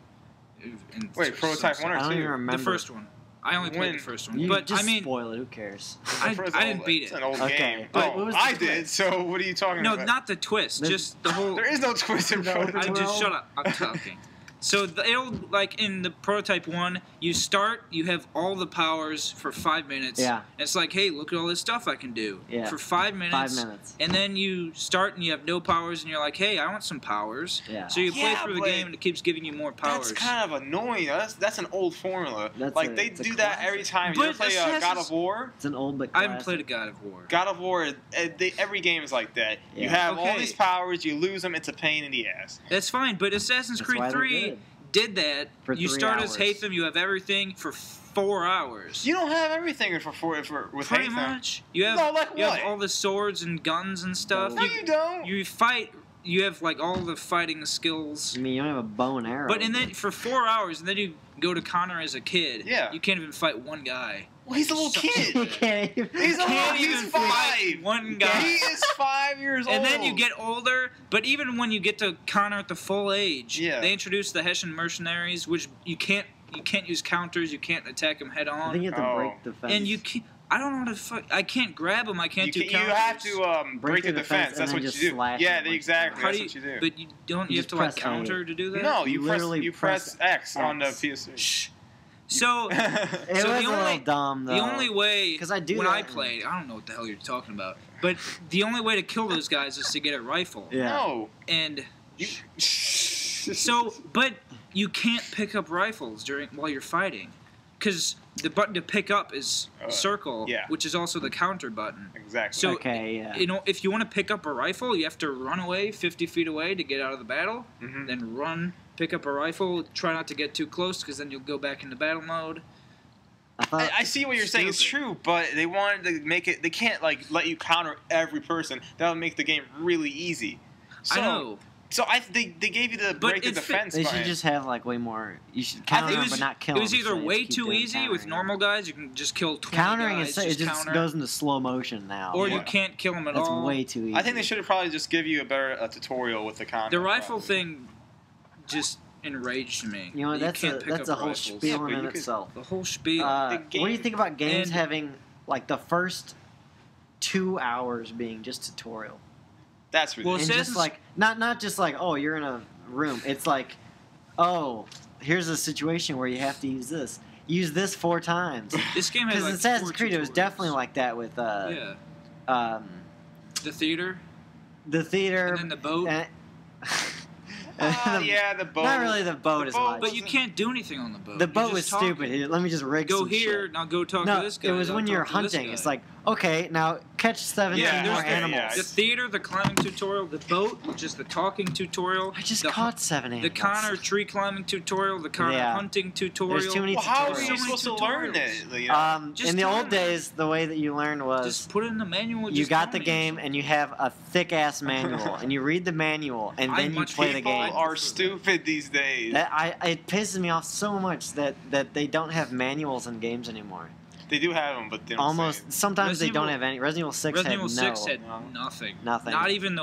Wait, Prototype 1 or I don't 2? even remember. The first one. I only played When- the first one. You But just I mean, spoil it. Who cares? I First didn't old- beat It's it. an old Okay, game. but Oh, what was the I twist? did. So what are you talking No, about? not the twist. There's- Just the whole. There is no twist in No, Prototype. I just shut up. I'm talking. So it'll like in the Prototype 1, you start, you have all the powers for 5 minutes. Yeah. And it's like, hey, look at all this stuff I can do. Yeah. For 5 minutes. 5 minutes. And then you start and you have no powers, and you're like, hey, I want some powers. Yeah. So you play Yeah, through the but game, and it keeps giving you more powers. That's kind of annoying. That's an old formula. That's Like a- they it's a do that every classic. time. You ever But play God Assassin's- of War? It's an old but I haven't classic. played a God of War. God of War. Every game is like that. You Yeah. have all Okay. these powers. You lose them. It's a pain in the ass. That's fine, but Assassin's That's Creed why they're 3 good. did that. For You 3 start hours. as Haytham, you have everything for 4 hours. You don't have everything with Pretty Haytham. much. You have No, like you what? have all the swords and guns and stuff. No, you don't. You fight. You have like all the fighting skills. I mean, you don't have a bow and arrow. But and then for 4 hours, and then you go to Connor as a kid. Yeah. You can't even fight one guy. Well, he's a little Such kid. you can't even... He's Can't he's even 5. fight one guy. He is 5 years old. And then you get older, but even when you get to Connor at the full age, Yeah. they introduce the Hessian mercenaries, which you can't use counters, you can't attack them head I think you on, have to Oh. break the fence. and you can't. I don't know how to fight. I can't grab them. I can't do You counters. have to break the defense. and That's then what just you do. slash Yeah, it like exactly. How That's do what you do. But you don't. You You have just to like press counter A. to do that. No, You you literally press X on the X. PS3. Shh. So It So was the a little only- dumb, though. the only way 'Cause I do when that I and- played, I don't know what the hell you're talking about, but the only way to kill those guys is to get a rifle. Yeah. No. And You, so, but you can't pick up rifles while you're fighting, because the button to pick up is circle, yeah. which is also the counter button. exactly. So, Okay, yeah. you know, if you want to pick up a rifle, you have to run away 50 feet away to get out of the battle. Mhm. Then run, pick up a rifle. Try not to get too close, because then you'll go back into battle mode. I thought... I see what you're saying. It's Stupid. true, but they wanted to make it. They can't like let you counter every person. That would make the game really easy. So, I know. So they gave you the break the it's fi- defense. They button. should just have, like, way more... You should I counter think them, but not kill It was them, either so you have way to keep too doing easy with countering. normal guys. You can just kill 20 Countering, guys. it just counter, goes into slow motion now. or Yeah. you can't kill them at That's all. way too easy. I think they should have probably just give you a better tutorial with the counter. The rifle probably. thing just enraged me. You know what, that's can't a, pick that's a up whole rifles. spiel Yeah, but in you could- itself. The whole spiel. What The do you game- think about games and- having, like, the first 2 hours being just tutorial? That's Well, ridiculous. And Assassin's- just, like, not just like, oh, you're in a room. It's like, oh, here's a situation where you have to use this. Use this 4 times. This game has Because like Assassin's 4 Creed, it was tutorials. definitely like that with Yeah. The theater, the theater. and then the boat. and- Yeah, the boat. Not really the boat The as boat much. But you can't do anything on the boat. The You're boat was just talking. stupid. Let me just rig Go some here, shit. now go talk No, to this guy. it was now when talk you're to this hunting. guy. It's like, okay, now catch 17 Yeah, more there's the- animals. yeah, The theater, the climbing tutorial, the boat, which is the talking tutorial. I just the, caught 7 animals. The Connor tree climbing tutorial, the Connor Yeah. hunting tutorial. There's too many Well, how are tutorials. you So many supposed to learn tutorials. it? You know? Just In the tell old me. days, the way that you learned was Just put it in the manual. you just got tell the me. game and you have a thick ass manual and you read the manual and then you much play the People game. are stupid these days. It pisses me off so much that they don't have manuals in games anymore. They do have them, but they don't Almost say it. sometimes they Resident don't Evil- have any. Resident Evil 6 Resident had Evil no. 6 had No. nothing. Nothing. Not even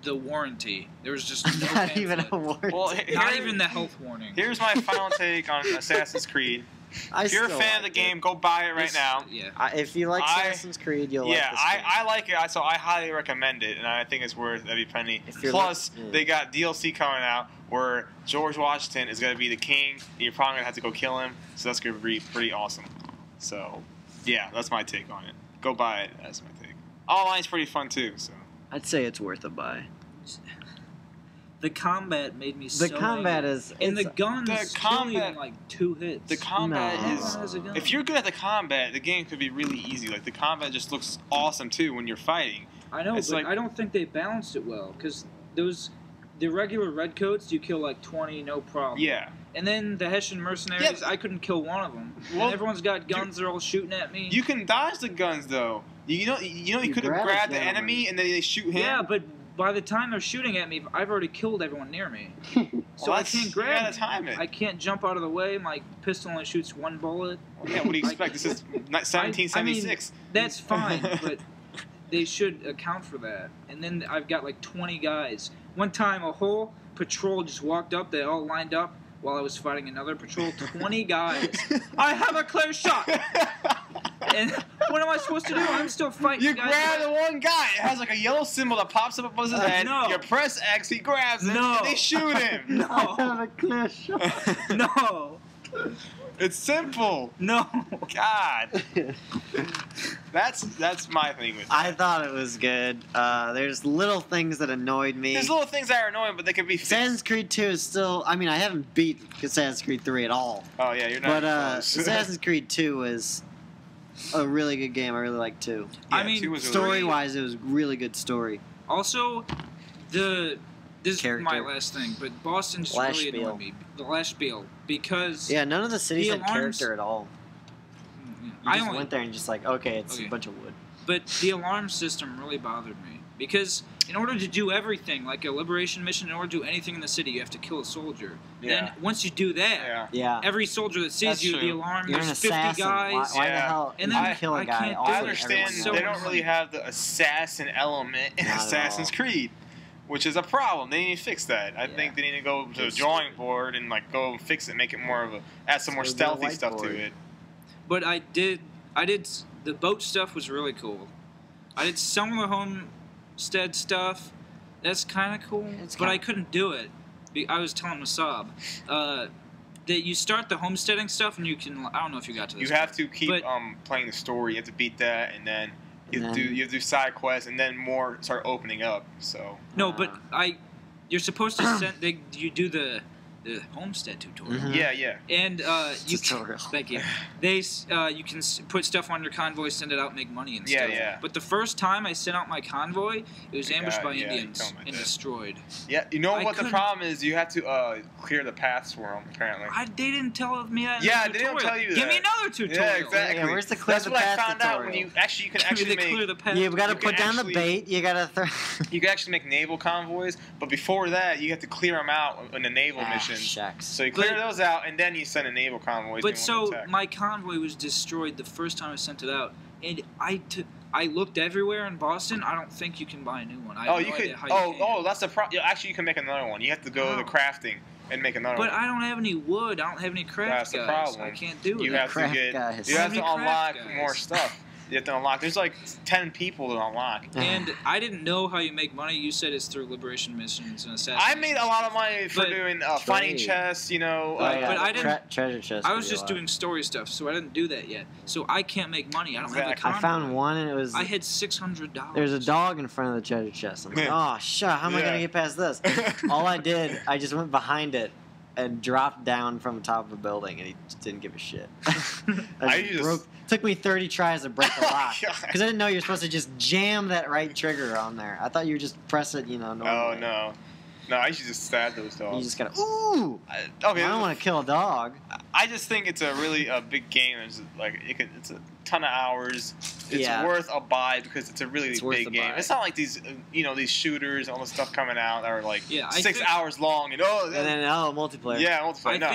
the warranty. There was just no Not even a pamphlet. word. Well, Not here- even the health warning. Here's my final take on Assassin's Creed. I If you're a still fan of the like game, go buy it right This- now. Yeah. if you like I- Assassin's Creed, you'll Yeah, like this game. I like it, so I highly recommend it, and I think it's worth every penny. If you're Plus, yeah. they got DLC coming out where George Washington is going to be the king, and you're probably going to have to go kill him, so that's going to be pretty awesome. So, yeah, that's my take on it. Go buy it, that's my take. Online's pretty fun, too, so. I'd say it's worth a buy. The combat made me so The combat angry. is... And the guns kill you in combat- like 2 hits. The combat No. is... Has a gun. If you're good at the combat, the game could be really easy. Like, the combat just looks awesome, too, when you're fighting. I know, It's but like- I don't think they balanced it well. Because the regular redcoats, you kill like 20, no problem. Yeah. And then the Hessian mercenaries, Yeah. I couldn't kill one of them. Well, and everyone's got guns, they're all shooting at me. You can dodge the guns, though. You could have grab grabbed the them. enemy, and then they shoot him. Yeah, but by the time they're shooting at me, I've already killed everyone near me. So Well, I can't you grab gotta time it. I can't jump out of the way. My pistol only shoots 1 bullet. Yeah, what do you expect? This is 1776. That's fine, but they should account for that. And then I've got like 20 guys. One time, a whole patrol just walked up. They all lined up while I was fighting another patrol. 20 guys. I have a clear shot. And what am I supposed to do? I'm still fighting. You guys. grab the one guy. It has like a yellow symbol that pops up above his head. No. You press X, he grabs it, No. and they shoot him. No. I have a clear shot. No. It's simple. No. God. That's my thing with it. I thought it was good. There's little things that annoyed me. There's little things that are annoying, but they can be fixed. Assassin's Creed 2 is still... I mean, I haven't beat Assassin's Creed 3 at all. Oh, yeah, you're not But close. Assassin's Creed 2 is a really good game. I really like 2. Yeah, I mean, 2 was really- Story-wise, it was really good story. Also, this is Character. my last thing, but Boston just Last really spiel. annoyed me. The last spiel, because Yeah, none of the cities The had alarms- character at all. You I just only went there and just like, okay, it's Okay. a bunch of wood. But the alarm system really bothered me. Because in order to do everything, like a liberation mission, in order to do anything in the city, you have to kill a soldier. Yeah. Then once you do that, Yeah. Yeah. every soldier that sees That's you, true. the alarm, You're an there's 50 assassin. guys. Why the Yeah. hell? And you then kill a I guy. can't all do I it. of understand everyone So they knows. don't really have the assassin element in Not at Assassin's all. Creed, which is a problem. They need to fix that. I Yeah. think they need to go to the It's drawing board and like go fix it, make it more of a add some more So get a stealthy stuff to whiteboard. it. But I did, the boat stuff was really cool. I did some of the homestead stuff. That's kind of cool, It's but I kinda- couldn't do it. I was telling Mesaab that you start the homesteading stuff and you can. I don't know if you got to this. You have to keep But- playing the story. You have to beat that, and then you have And to then- do you have to do side quests, and then more start opening up. So No, but you're supposed to send. You do the homestead tutorial. Mhm. yeah. And you Tutorial. thank you. You can put stuff on your convoy, send it out, make money and Yeah, stuff. yeah. But the first time I sent out my convoy, it was ambushed by yeah, you Indians told me and that. destroyed. Yeah, you know I what the couldn't- problem is? You have to clear the paths for them. Apparently. They didn't tell me that. In Yeah, the they don't tutorial. tell you Give me that. another tutorial. Yeah, exactly. Yeah, where's the clear That's the what I path found out when tutorial? you actually you can Give me actually the clear make the path. You've got to You put can down the actually- bait. You got to throw. you can actually make naval convoys, but before that you have to clear them out in the naval missions. Shucks. So you clear But- those out, and then you send a naval convoy. But so my convoy was destroyed the first time I sent it out, and I looked everywhere in Boston. I don't think you can buy a new one. I have you no could. idea how you can. That's the problem. Actually, you can make another one. You have to go to the How? crafting and make another But one. I don't have any wood. I don't have any craft That's the guys. problem. I can't do You it. have to Craft get. guys. You have to How many unlock craft guys? more stuff. You have to unlock. There's like 10 people to unlock. And I didn't know how you make money. You said it's through liberation missions and assassination. I made a lot of money for But- doing fighting Trade. chests. You know. Oh, yeah, but I the didn't- treasure chest. I was would be a just lot. doing story stuff, so I didn't do that yet. So I can't make money. I don't have a Exactly. convoy. I found one and it was. I had $600. There's a dog in front of the treasure chest. I'm like, Yeah. oh shit! How am I Yeah. gonna get past this? All I did, I just went behind it and dropped down from the top of a building, and he just didn't give a shit. I just- Took me 30 tries to break the Oh my lock God. because I didn't know you were supposed to just jam that right trigger on there. I thought you would just press it, normally. Oh no. No, I should just stab those dogs. You just gotta ooh. Okay. I don't want to kill a dog. I just think it's a really big game. It's like it's a ton of hours. It's Yeah. worth a buy because it's a really It's worth big a game. buy. It's not like these these shooters, all the stuff coming out that are like Yeah, I 6 think- hours long and And then multiplayer. yeah, multiplayer. No.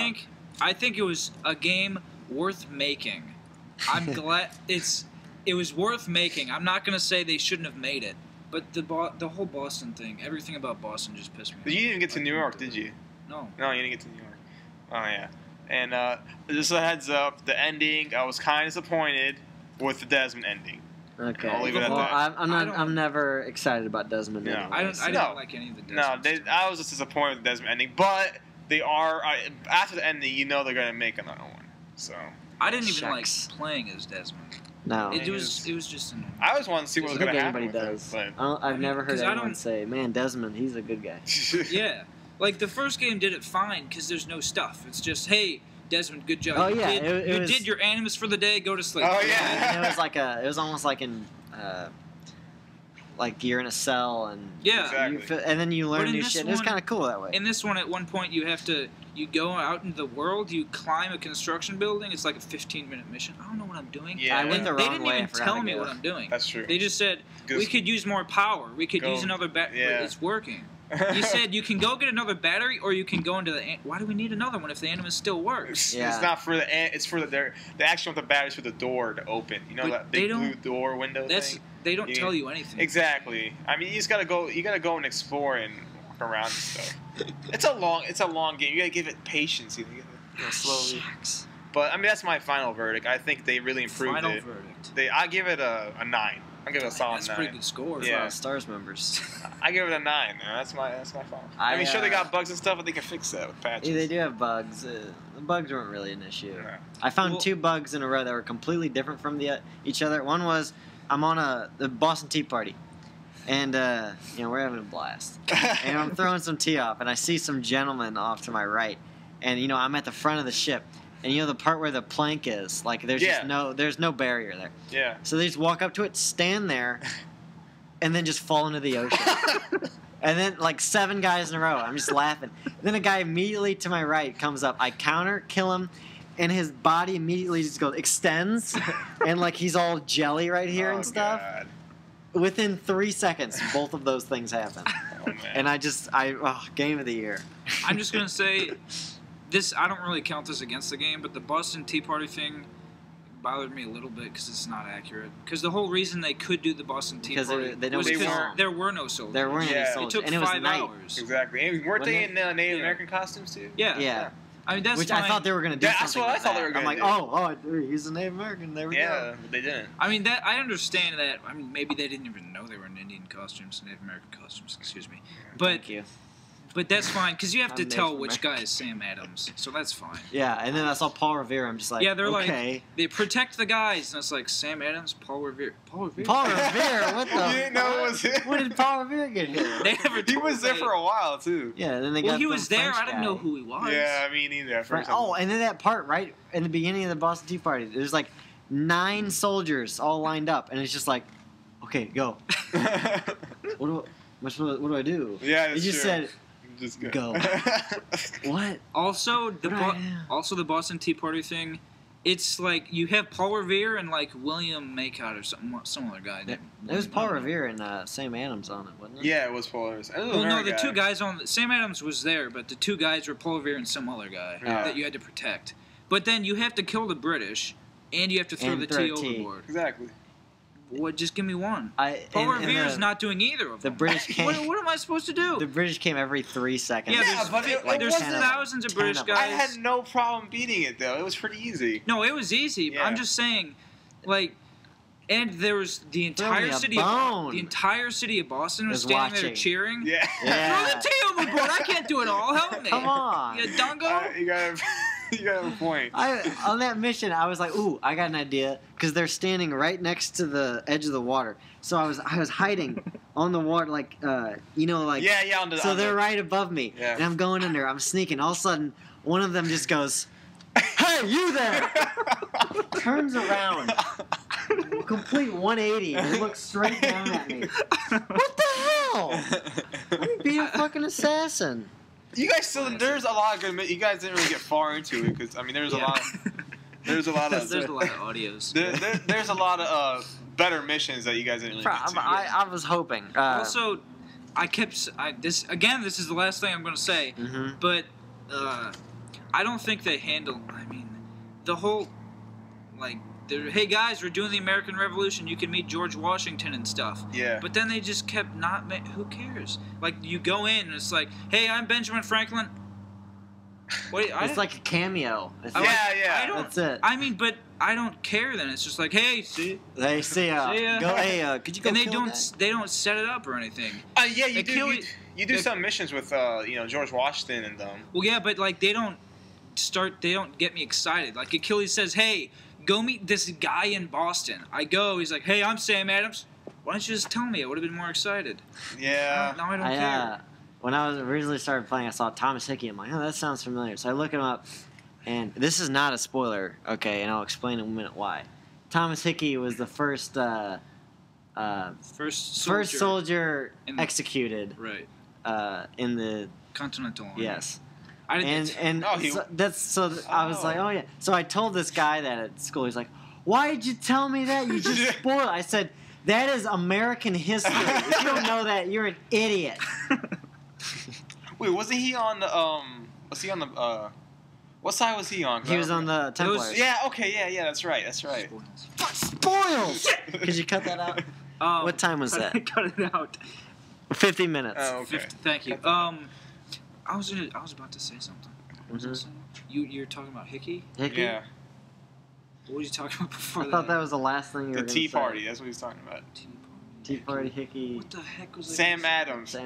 I think it was a game worth making. I'm glad it was worth making. I'm not gonna say they shouldn't have made it, but the whole Boston thing, everything about Boston just pissed me off. You didn't even get to New York, did you? No. No, you didn't get to New York. Oh yeah. And just a heads up, the ending, I was kind of disappointed with the Desmond ending. Okay. I'll leave it at well, that. I'm never excited about Desmond. No. Anyway, I didn't No. like any of the No, Desmond I was just disappointed with the Desmond ending, but they are after the ending, they're gonna make another one. So I didn't even Shucks. like playing as Desmond. No. It was just. I always wanted to see what was going to happen. Everybody does. I've never heard anyone say, "Man, Desmond, he's a good guy." Yeah, like the first game did it fine because there's no stuff. It's just, hey, Desmond, good job. Oh you yeah, you did your animus for the day. Go to sleep. Oh yeah. And it was almost like in. Like you're in a cell and and then you learn new shit. It was kind of cool that way. In this one, at one point, you go out into the world, you climb a construction building. It's like a 15-minute mission. I don't know what I'm doing. Yeah, I went the wrong way. They didn't even tell me what I'm doing. That's true. They just said we could use more power. We could use another battery. Yeah. It's working. You said you can go get another battery, or you can go into the. Why do we need another one if the animus still works? Yeah. It's not for the. It's for the action with the batteries for the door to open. You know that big blue door window thing. They don't tell you anything. Exactly. I mean, you just gotta go. You gotta go and explore and walk around and stuff. It's a long game. You gotta give it patience. You know, slowly. Shucks. But I mean, that's my final verdict. I think they really improved it. Final verdict. I give it a 9. I give it a solid 9. That's a pretty good score. Yeah. Stars members. I give it a 9. Man. That's my final. I mean, sure they got bugs and stuff, but they can fix that with patches. Yeah, they do have bugs. The bugs weren't really an issue. No. I found 2 bugs in a row that were completely different from each other. One was I'm on the Boston Tea Party, and we're having a blast, and I'm throwing some tea off, and I see some gentlemen off to my right, and I'm at the front of the ship, and the part where the plank is, like there's no barrier there. Yeah. So they just walk up to it, stand there, and then just fall into the ocean. And then, like 7 guys in a row, I'm just laughing. Then a guy immediately to my right comes up. I counter, kill him, and his body immediately just extends, and like he's all jelly right here and stuff. God. Within 3 seconds, both of those things happen. Oh, man. And game of the year. I'm just gonna say, I don't really count this against the game, but the Boston Tea Party thing bothered me a little bit because it's not accurate. Because the whole reason they could do the Boston Tea Party was because there were no soldiers. There weren't any soldiers. It took and it was 5 night. hours. Exactly. And weren't they in Native American costumes too? Yeah. I mean, that's Which fine. I thought they were going to do That's something what I like thought that. they were going to I'm like, do. he's a Native American. There we go. Yeah, but they didn't. I mean, that I understand that. I mean, maybe they didn't even know they were in Indian costumes, Native American costumes. Excuse me. But Thank you. But that's fine because you have to I'm tell Native which guy is Sam Adams, so that's fine. Yeah, and then I saw Paul Revere. I'm just like, they're okay. like, they protect the guys, and it's like Sam Adams, Paul Revere. Paul Revere? What the? You didn't know it was him? When did Paul Revere get here? They never He was there for a while too. Yeah, and then they well, got he was there. French I didn't know guy. who he was. Yeah, I mean, neither. At first, and then that part right in the beginning of the Boston Tea Party, there's like 9 soldiers all lined up, and it's just like, okay, go. What do I do? Yeah, he just said, just go. What? Also, the Boston Tea Party thing. It's like you have Paul Revere and like William Maycott or some other guy. It was Paul Revere and Sam Adams on it, wasn't it? Yeah, it was Paul Revere. Well, no, the 2 guys on Sam Adams was there, but the 2 guys were Paul Revere and some other guy that you had to protect. But then you have to kill the British, and you have to throw the tea overboard. Exactly. What? Just give me one. Paul Revere's not doing either of them. The British came. What am I supposed to do? The British came every 3 seconds. Yeah, but there's thousands of British guys. I had no problem beating it though. It was pretty easy. No, it was easy. Yeah. I'm just saying, like, and there was the entire city. The entire city of Boston was standing there cheering. Yeah. Throw the tea overboard. I can't do it all. Help me. Come on. You dungo. You got a point. On that mission, I was like, ooh, I got an idea. Because they're standing right next to the edge of the water. So I was hiding on the water, like, Yeah, so they're right above me. Yeah. And I'm going under. I'm sneaking. All of a sudden, one of them just goes, hey, you there! Turns around. Complete 180 and looks straight down at me. What the hell? I'm being a fucking assassin. You guys there's a lot of good. You guys didn't really get far into it because I mean there's a lot of there's a lot of audios. There's a lot of better missions that you guys didn't really get to. I was hoping. Also, this is the last thing I'm going to say, but I don't think they handled. I mean, the whole hey guys, we're doing the American Revolution. You can meet George Washington and stuff. Yeah. But then they just kept who cares? Like you go in and it's like, hey, I'm Benjamin Franklin. Wait, it's like a cameo. That's it. I mean, but I don't care then. It's just like, hey, see ya. See ya. Go, hey, could you go? And they don't set it up or anything. Yeah, you do some missions with George Washington and them. Well, yeah, but like they don't get me excited. Like Achilles says, hey, go meet this guy in Boston. I go. He's like, hey, I'm Sam Adams. Why don't you just tell me? I would have been more excited. Yeah. Now I don't care. When I was originally started playing, I saw Thomas Hickey. I'm like, oh, that sounds familiar. So I look him up, and this is not a spoiler, okay? And I'll explain in a minute why. Thomas Hickey was the first soldier executed. Right. In the Continental Army. Yes. I didn't. I was like, oh yeah. So I told this guy that at school. He's like, why did you tell me that? You just spoiled it. I said, that is American history. If you don't know that, you're an idiot. Wait, wasn't he on the Was he on the What side was he on? He was on the Templars. Yeah, that's right. Spoils. Could you cut that out? What time was that? Cut it out. 50 minutes. Oh, okay. Thank you. I was about to say something. What was I saying? You're talking about Hickey? Hickey? Yeah. What were you talking about before that? I thought that was the last thing you were going to say. The Tea Party, that's what he was talking about. Tea Party, Hickey. What the heck was that? Sam Adams.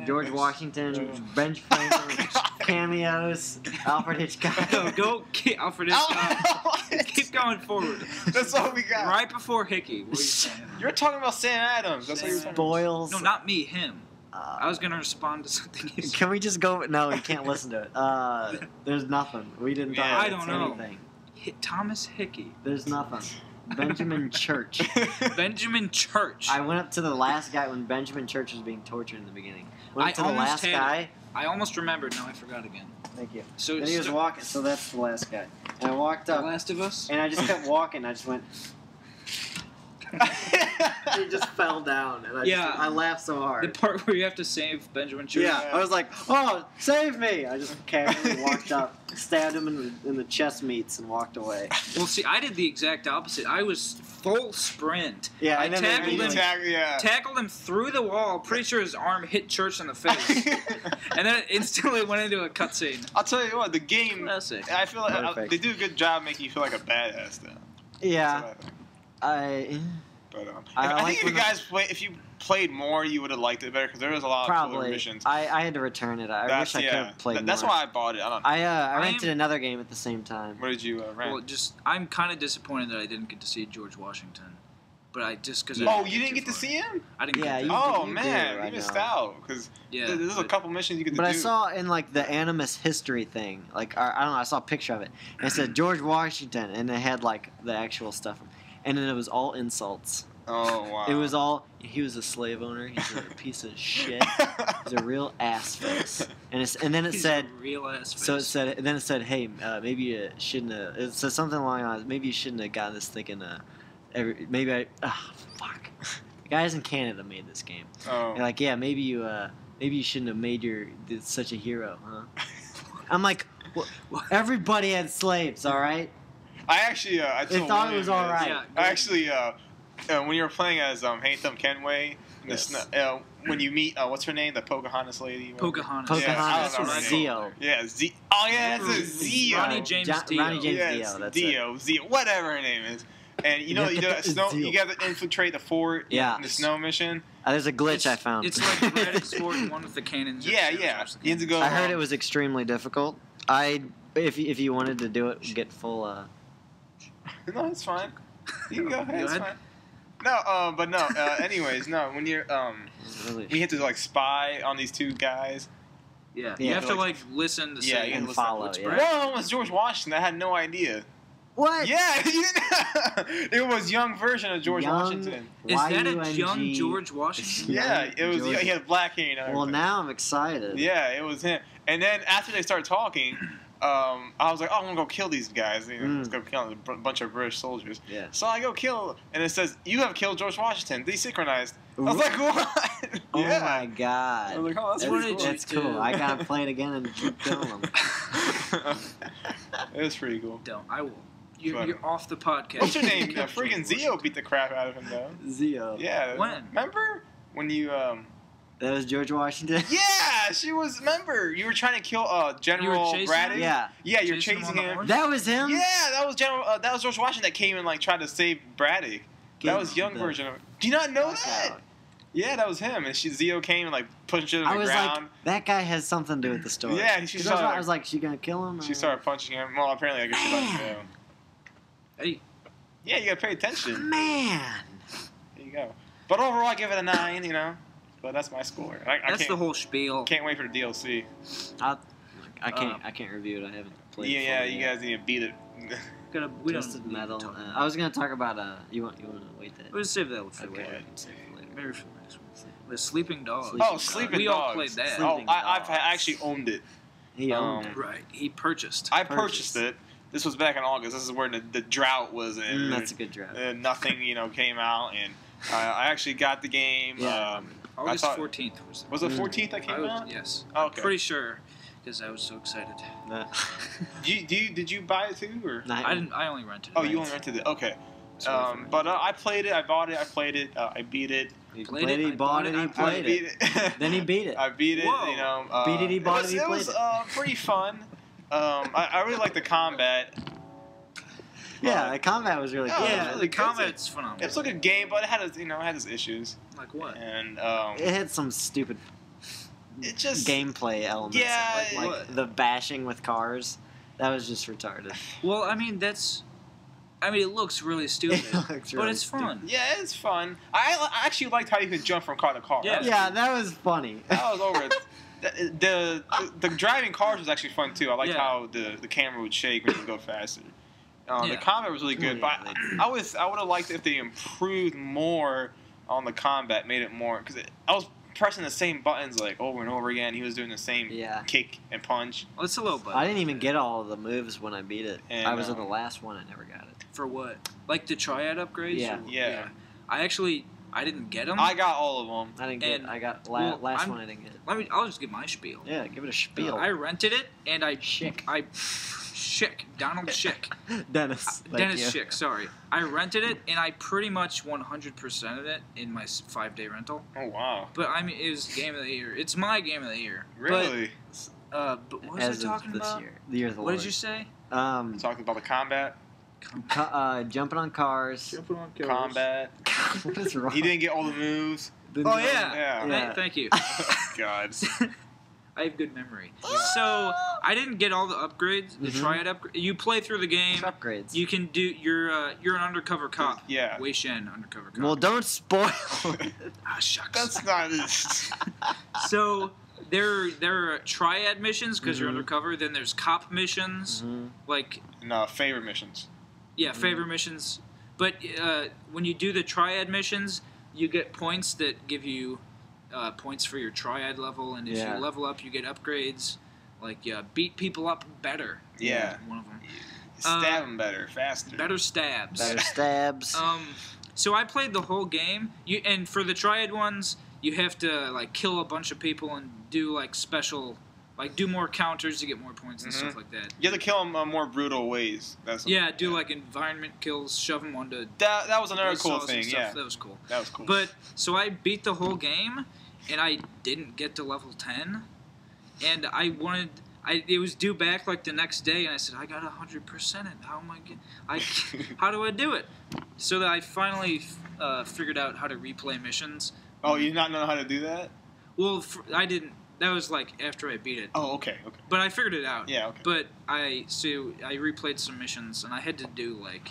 George Washington, Benj Franklin, cameos, Alfred Hitchcock. No, go Alfred Hitchcock. Keep going forward. That's all we got. Right before Hickey. What are you saying? You're talking about Sam Adams. That's what you're talking about. Spoils. No, not me, him. I was going to respond to something he said. Can we just go? No, you can't listen to it. There's nothing. We didn't talk about I don't know. anything. Thomas Hickey. There's nothing. Benjamin Church. Benjamin Church. I went up to the last guy when Benjamin Church was being tortured in the beginning. Went up to the almost last had guy. it. I almost remembered. Now I forgot again. Thank you. So then he was walking. So that's the last guy. And I walked up. The Last of Us. And I just kept walking. I just went. He just fell down, and I laughed so hard. The part where you have to save Benjamin Church. Yeah, I was like, "Oh, save me!" I just casually walked up, stabbed him in the chest meats, and walked away. Well, see, I did the exact opposite. I was full sprint. Yeah, I tackled him through the wall. Pretty sure his arm hit Church in the face, and then it instantly went into a cutscene. I'll tell you what, the game. Classic. I feel like they do a good job making you feel like a badass, though. Yeah. I think if you played more, you would have liked it better because there was a lot of cooler missions. I had to return it. I wish I could have played more. That's why I bought it. I rented another game at the same time. What did you rent? Well, I'm kind of disappointed that I didn't get to see George Washington. But you didn't get to see him? I didn't get to. You missed out because there's a couple missions you get to do. But I saw in the Animus history thing, I don't know, I saw a picture of it, and it said George Washington, and it had the actual stuff, and then it was all insults. Oh wow! It was all he was a slave owner. He's a piece of shit. He's a real ass face. And then it said a real ass face. So it said, hey, maybe you shouldn't have. It said something along the lines. Maybe you shouldn't have gotten this thinking. The guys in Canada made this game. Oh. They're like, yeah, maybe you shouldn't have made such a hero, huh? I'm like, everybody had slaves, all right. I actually, they thought it was all right. Yeah, I actually, when you were playing as Hayden Kenway, when you meet what's her name, the Pocahontas lady. Pocahontas. Zio. Yeah, Z. Oh yeah, that's a Zio. Ronnie James Dio. Dio. That's Dio. Zio. Whatever her name is. And you got to infiltrate the fort in the snow mission. There's a glitch I found. It's like the Red Sword one with the cannons. Yeah. You have to go. I heard it was extremely difficult. If you wanted to do it, get full. No, it's fine. You can go ahead. It's fine. No, but no. Anyways, no. When you're we had to spy on these two guys. Yeah. You have to listen to say and follow. One of them was George Washington. I had no idea. What? Yeah, it was young version of George Washington. Is that a young George Washington? Yeah, it was. He had black hair. Well, now I'm excited. Yeah, it was him. And then after they started talking, I was like, "Oh, I'm gonna go kill these guys. Let's go kill a bunch of British soldiers." Yeah. So I go kill, and it says, "You have killed George Washington, desynchronized." I was like, "What?" Oh my god! I was like, "Oh, that's cool. I gotta play it again and keep killing them." It was pretty cool. I will. You're off the podcast. What's your name? Freaking Zio beat the crap out of him, though. Zio. Yeah. When? Remember when you That was George Washington. Yeah, she was. Remember, you were trying to kill General Braddock. Yeah. Yeah, you're chasing him. That was him. Yeah, that was that was George Washington that came and tried to save Braddock. That was young version of. Do you not know that? Yeah, that was him, and Zio came and pushed him to the ground. Like, that guy has something to do with the story. Yeah, I was like, she gonna kill him? She started punching him. Well, apparently, I guess she let him go. Hey, Yeah, you gotta pay attention. Man. There you go. But overall, I give it a 9. You know, but that's my score. That's the whole spiel. Can't wait for the DLC. I can't review it. I haven't played. Yeah, it you yet. guys need to beat it. We Twisted don't Metal. talk I was gonna talk about you want to wait that. We'll save that for Okay, later. we can save it later. Maybe for the next one. The Sleeping Dogs. Sleeping we Dogs. all played that. Sleeping I've Dogs. actually owned it. He owned it. Right. He purchased. I purchased it. This was back in August. This is where the drought was in. That's a good drought. Nothing, came out, and I actually got the game. Yeah. August 14th was it 14th that came out? Yes. Okay. Pretty sure, because I was so excited. Did you buy it too, or? I didn't. I only rented it. Oh, you only rented it. Okay. But I played it. I bought it. I played it. I beat it. He played it. He bought it. He played it. Then he beat it. I beat it. Whoa. Beat it. He bought it. He played it. It was pretty fun. I really like the combat. Yeah, the combat was really cool. Yeah, the combat's phenomenal. It's like a game, but it had its issues. Like what? And it had some stupid it just gameplay elements. Yeah, like the bashing with cars. That was just retarded. Well, I mean it looks really stupid, but it's fun. Yeah, it's fun. I actually liked how you could jump from car to car. Yeah, that was funny. That was over it. The driving cars was actually fun too. I liked how the camera would shake when you go faster. The combat was really good, but I would have liked if they improved more on the combat, made it more, because I was pressing the same buttons like over and over again. He was doing the same kick and punch. Well, it's a little bit. I didn't even get all of the moves when I beat it. And, I was at the last one. I never got it. For what? Like the triad upgrades? Yeah. I didn't get them. I got all of them. I didn't get. I got last one. I didn't get. I'll just give my spiel. Yeah, give it a spiel. I rented it and Donald Schick. Dennis Schick, sorry. I rented it, and I pretty much 100%ed it in my 5-day rental. Oh, wow. But, I mean, it was Game of the Year. It's my Game of the Year. Really? But what was I talking about? The year of the What Lord. did you say? Talking about the combat? Jumping on cars. Combat. What is wrong? He didn't get all the moves. Oh, yeah. Yeah. Thank you. God. I have good memory. So I didn't get all the upgrades. The triad upgrade. You play through the game. Upgrades. You can do. You're an undercover cop. Yeah. Wei Shen, undercover cop. Well, don't spoil. Shucks. That's not it. So there are triad missions because you're undercover. Then there's cop missions, like No, favorite missions. Yeah, favor missions. But when you do the triad missions, you get points that give you points for your triad level, and if you level up, you get upgrades. Like beat people up better. Yeah. One of them. Stab them better, faster. Better stabs. Better stabs. So I played the whole game. And for the triad ones, you have to like kill a bunch of people and do like special, like do more counters to get more points and stuff like that. You have to kill them more brutal ways. Do like environment kills, shove them onto. That was another cool thing. Yeah, that was cool. That was cool. But so I beat the whole game, and I didn't get to level 10, and it was due back like the next day, and I said I got 100%. How am how do I do it? So that I finally figured out how to replay missions. Oh, you not know how to do that? Well, I didn't. That was like after I beat it. Oh, okay. But I figured it out. Yeah, okay. But I replayed some missions, and I had to do like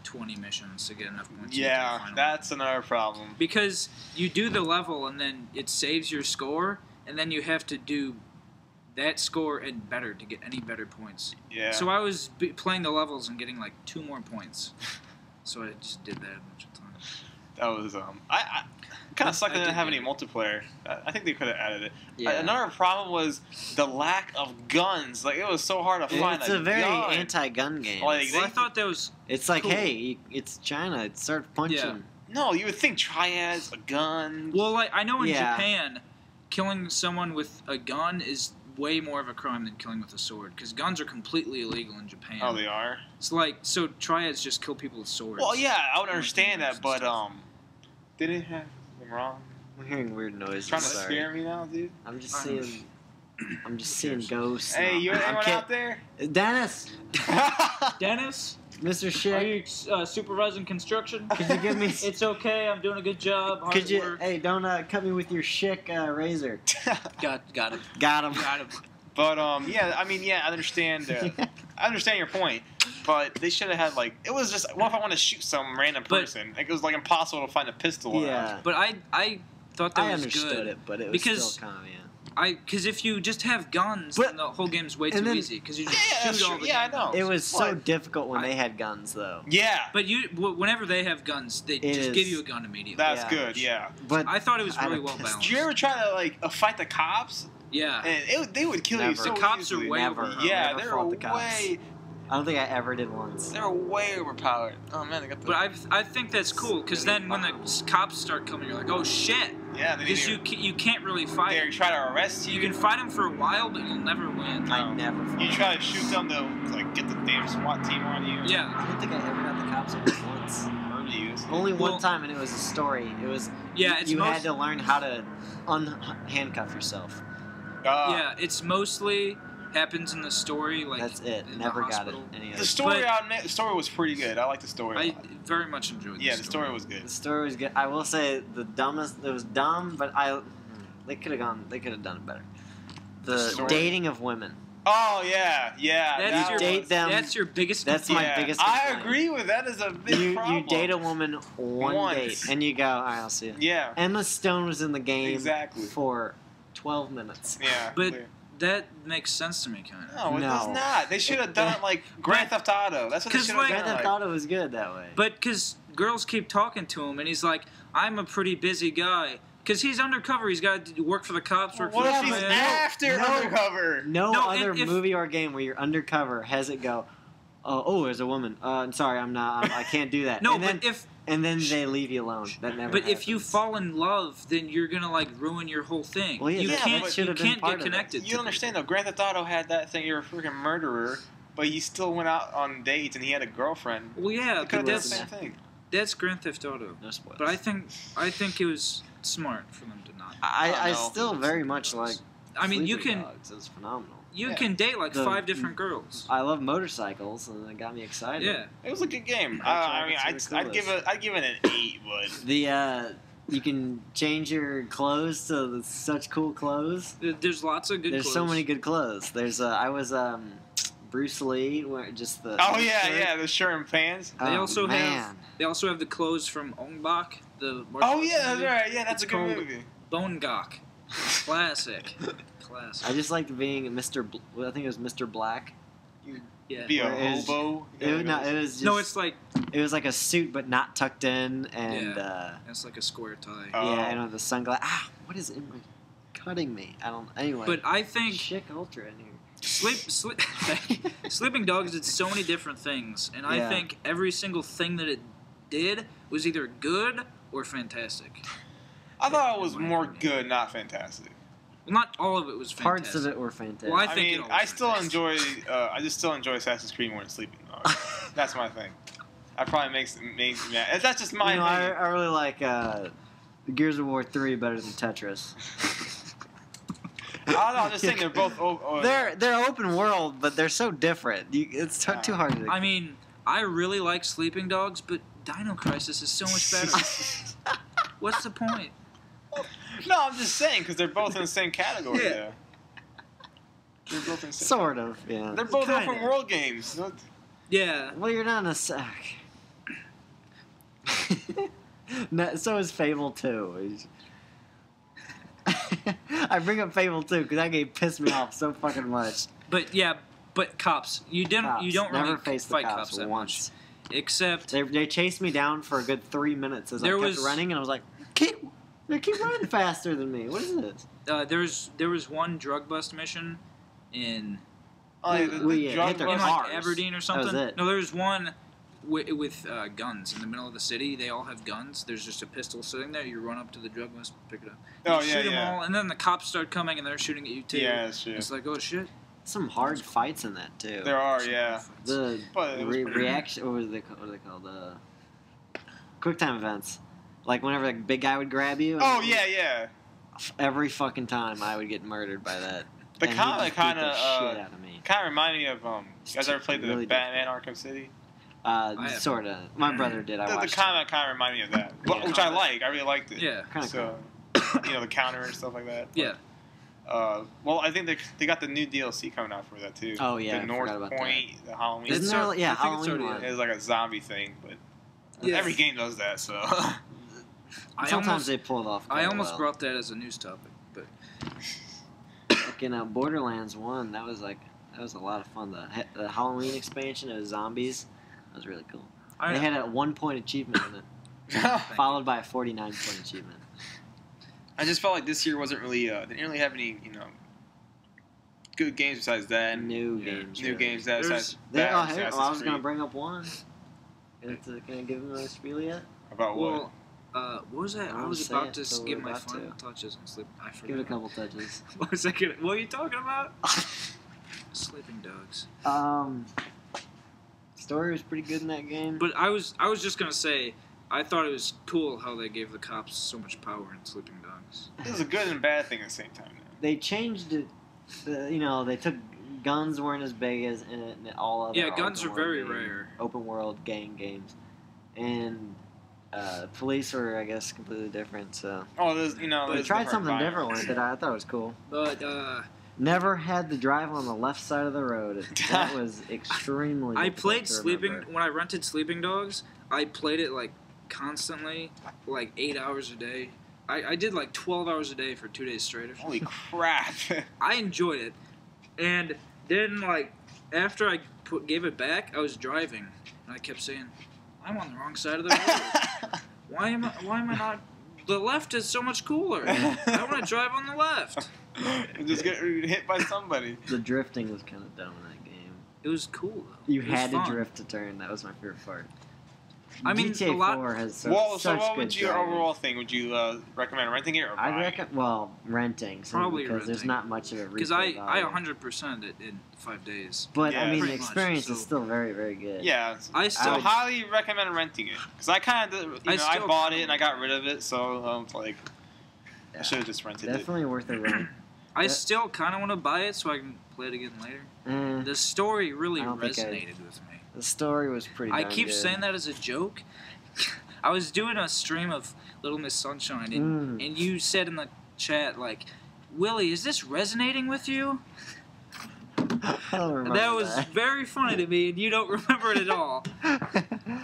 20 missions to get enough points. Yeah, that's another problem. Because you do the level, and then it saves your score, and then you have to do that score and better to get any better points. Yeah. So I was playing the levels and getting like 2 more points. So I just did that a bunch of times. That was I kind of sucked that they didn't have any multiplayer. I think they could have added it. Yeah. Another problem was the lack of guns. Like it was so hard to find. It's a very anti-gun game. Like, I thought that was. It's like, cool. Hey, it's China. Start punching. Yeah. No, you would think triads, a gun. Well, like I know in Japan, killing someone with a gun is way more of a crime than killing with a sword, because guns are completely illegal in Japan. Oh, they are? It's like, so triads just kill people with swords. Well, yeah, I would understand that, but they didn't have them wrong. I'm hearing weird noises. Trying to scare me now, dude. I'm just seeing ghosts. Hey, you anyone out there? Dennis. Dennis, Mr. are Schick. you supervising construction? Could you give me? It's okay. I'm doing a good job. Could you? Hey, don't cut me with your Schick razor. Got him. Got him. Got him. But yeah, I mean, yeah, I understand. I understand your point, but they should have had like it was just. What if I want to shoot some random person? Like, it was like impossible to find a pistol. Yeah, but I thought that was understood good it, but it was still kind of because if you just have guns, then the whole game's way too easy. Because you just shoot all the I know. It was so difficult when they had guns, though. Yeah. But whenever they have guns, they just give you a gun immediately. That's good, yeah. But I thought it was really well balanced. Did you ever try to like fight the cops? Yeah. And they would kill you so The cops easily. are way overpowered. Yeah, they're way. I don't think I ever did once. They're way overpowered. Oh man, they got the. But I think that's cool because then when the cops start coming, you're like, oh shit. Yeah, because you can't really fight. They try to arrest you. You can fight them for a while, but you'll never win. I never. You try to shoot them, they'll like get the damn SWAT team on you. Yeah. I don't think I ever got the cops on once. Only one time, and it was a story. It was you had to learn how to unhandcuff yourself. Yeah, it's mostly happens in the story. Like that's it. Never got it. The story, the story was pretty good. I like the story. I very much enjoyed. The story was good. The story was good. I will say the dumbest. It was dumb, but they could have done it better. The dating of women. Oh yeah. That's your biggest. That's my biggest complaint. I agree with that. Is a big problem. You date a woman one date, and you go, all right, I'll see you. Yeah. Emma Stone was in the game for 12 minutes. Yeah. But that makes sense to me, kind of. No, it does not. They should have done it like Grand Theft Auto. That's what they should have done. Grand Theft Auto was good that way. But because girls keep talking to him, and he's like, I'm a pretty busy guy. Because he's undercover. He's got to work for the cops. What if he's after undercover? No other movie or game where you're undercover has it go, oh, there's a woman. I'm sorry, I can't do that. No, and then they leave you alone. That never happens. If you fall in love, then you're going to, like, ruin your whole thing. Well, you can't get connected. You don't understand, though. Grand Theft Auto had that thing. You're a freaking murderer, but you still went out on dates, and he had a girlfriend. Well, yeah, but that's the same thing. That's Grand Theft Auto. No spoilers. But I think it was smart for them to not. I still very much like. I mean, you can. Dogs. It was phenomenal. You can date like 5 different girls. I love motorcycles, and it got me excited. Yeah, it was a good game. I mean, I'd give it an 8, but you can change your clothes to such cool clothes. There's lots of good. There's so many good clothes. There's I was Bruce Lee, just the. Oh yeah, the shirt and pants. They also have the clothes from Ong Bak. The that's right. Yeah, that's a good movie. Bone Gok. Classic. I just liked being Mr. I think it was Mr. Black. Be a hobo. It's like it was like a suit but not tucked in, and it's like a square tie. Yeah, and the sunglasses. What is it cutting me? I don't. Anyway, but I think Chick Ultra in here. Sleeping Dogs did so many different things, and I think every single thing that it did was either good or fantastic. I thought it was more good, not fantastic. Well, not all of it was fantastic. Parts of it were fantastic. Well, I still enjoy. I just still enjoy Assassin's Creed more than Sleeping Dogs. That's my thing. That probably makes me mad. That's just my. I really like Gears of War 3 better than Tetris. I'm just saying they're both. They're open world, but they're so different. It's too hard to. I mean, I really like Sleeping Dogs, but Dino Crisis is so much better. What's the point? No, I'm just saying because they're both in the same category. Yeah. They're both in the same sort of. Yeah. They're both open world games. Yeah. Well, you're not in a sack. No, so is Fable 2. I bring up Fable 2 because that game pissed me off so fucking much. But cops. You don't really fight cops that once. Much. Except they chased me down for a good 3 minutes as I kept running, and I was like, they keep running faster than me. What is this? There was one drug bust mission in Aberdeen or something. That was it. No, there was one with guns in the middle of the city. They all have guns. There's just a pistol sitting there. You run up to the drug bust, pick it up. Shoot them all, and then the cops start coming and they're shooting at you too. Yeah, that's true. It's like, oh shit. Some hard fights in that too. There are, yeah. The reaction. What are they called? Quick time events. Like whenever a big guy would grab you. Oh yeah. Every fucking time I would get murdered by that. The comic kind of shit out of me. Kind of reminded me of you guys ever played the really Batman Arkham City? Sort of. My brother did. I watched the comic kind of reminded me of that, which I like. I really liked it. Yeah. Kind of the counter and stuff like that. Yeah. Well, I think they got the new DLC coming out for that too. Oh yeah, the North Point, the Halloween. Isn't there, yeah, Halloween one. It's like a zombie thing, but every game does that. So sometimes they pull it off. I almost brought that as a news topic, but like in Borderlands 1, that was a lot of fun. The Halloween expansion of zombies, that was really cool. They had a 1-point achievement in it, followed by a 49-point achievement. I just felt like this year wasn't really. They didn't really have any, good games besides that. New games. Besides I was gonna bring up one. Can I give him a spiel yet? About what? What was that? I was about to give my final touches and sleep. I forgot. Give it a couple touches. What was that? What are you talking about? Sleeping dogs. Story was pretty good in that game. But I was just gonna say, I thought it was cool how they gave the cops so much power in Sleeping Dogs. This is a good and bad thing at the same time. They changed it. They took guns weren't as big as in all other. Yeah, guns are very rare. Open world gang games, and police were, I guess, completely different. So. Oh, there's They tried something different with it. I thought it was cool. But never had to drive on the left side of the road. That was extremely. I played when I rented Sleeping Dogs. I played it like constantly, like 8 hours a day. I did like 12 hours a day for 2 days straight. Holy crap! I enjoyed it, and then like after I gave it back, I was driving, and I kept saying, "I'm on the wrong side of the road. Why am I not? The left is so much cooler. I want to drive on the left." Just get hit by somebody. The drifting was kind of dumb in that game. It was cool though. You had to drift to turn. That was my favorite part. I mean, GTA 4 has such so what would your driving. overall thing? Would you recommend renting it or buying? I'd recommend renting. Probably because there's not much of a because I 100% it in 5 days. But yeah, I mean, the pretty experience much, is still very, very good. Yeah, I still highly recommend renting it because I kind of I bought it and I got rid of it, so I should have just rented Definitely worth a rent. I still kind of want to buy it so I can play it again later. The story really resonated with me. The story was pretty I keep good. saying that as a joke. I was doing a stream of Little Miss Sunshine, and you said in the chat, like, Willie, is this resonating with you? I don't remember that was very funny to me, and you don't remember it at all.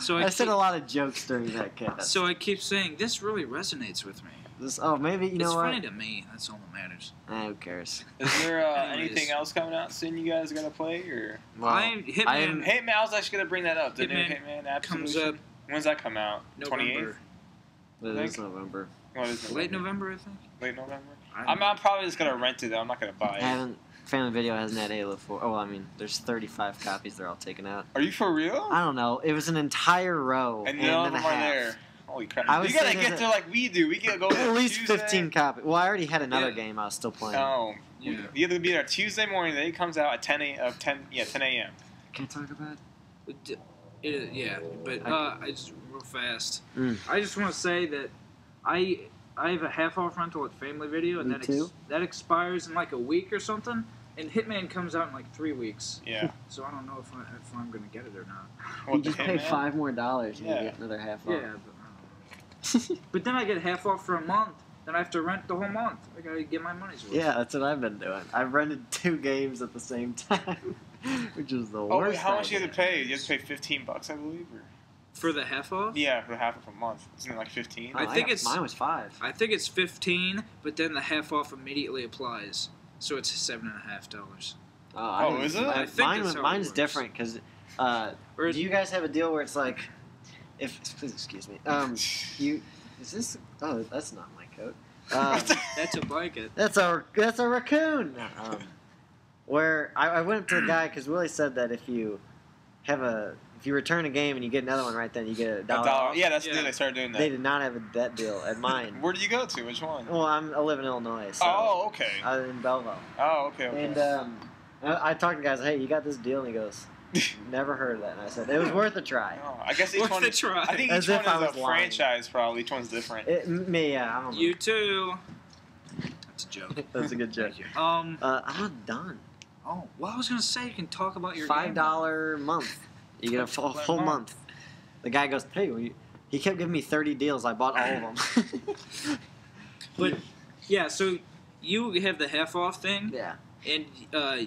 So I said a lot of jokes during that cast. So I keep saying, this really resonates with me. Maybe, you know what? It's funny to me. That's all that matters. Who cares? Is there anything else coming out soon you guys going to play? Or? Well, Hitman, I was actually going to bring that up. The new Hitman comes up. When's that come out? November. 28th? It is November. What is November? Late November, I think. Late November? I'm probably just going to rent it, though. I'm not going to buy it. Family Video hasn't had Halo 4. Oh, well, I mean, there's 35 copies. They're all taken out. Are you for real? I don't know. It was an entire row. And none of them are there. Holy crap. You gotta get there like we do. We can go at least Tuesday. 15 copies. Well, I already had another game I was still playing. Oh. Yeah. You have to be there Tuesday morning. Then it comes out at 10 a.m. Can I talk about it? Yeah, but I just real fast. I just want to say that I have a half-off rental at Family Video, and that expires in like a week or something. And Hitman comes out in like 3 weeks. Yeah. So I don't know if I'm gonna get it or not. You just pay $5 more and you get another half off. Yeah, but then I get half off for a month. Then I have to rent the whole month. I gotta get my money's worth. Yeah, that's what I've been doing. I've rented 2 games at the same time, which is the worst. Oh, wait, how much do you have to pay? You have to pay $15, I believe, or for the half off? Yeah, for half of a month. Isn't it like 15? I think mine was 5. I think it's 15, but then the half off immediately applies, so it's $7.50. Oh, is it? I think mine's different because do you guys have a deal where it's like, please excuse me, is this? Oh, that's not my coat. That's a blanket. That's a raccoon. Where I went to the guy because Willie said that if you return a game and you get another one right then, you get $1 off. Yeah, that's the deal. They started doing that. They did not have that deal at mine. Where did you go to? Which one? Well, I live in Illinois. So okay. I live in Belleville. Oh, okay. And I talked to guys, hey, you got this deal? And he goes, never heard of that. And I said, it was worth a try. Oh, I guess each one. I think each one is a franchise, probably. Each one's different. I don't know. You too. That's a joke. That's a good joke. I'm done. Oh, well, I was gonna say you can talk about your $5 month. You get a full month. The guy goes, hey, he kept giving me 30 deals. I bought all of them. But yeah, so you have the half off thing. Yeah. And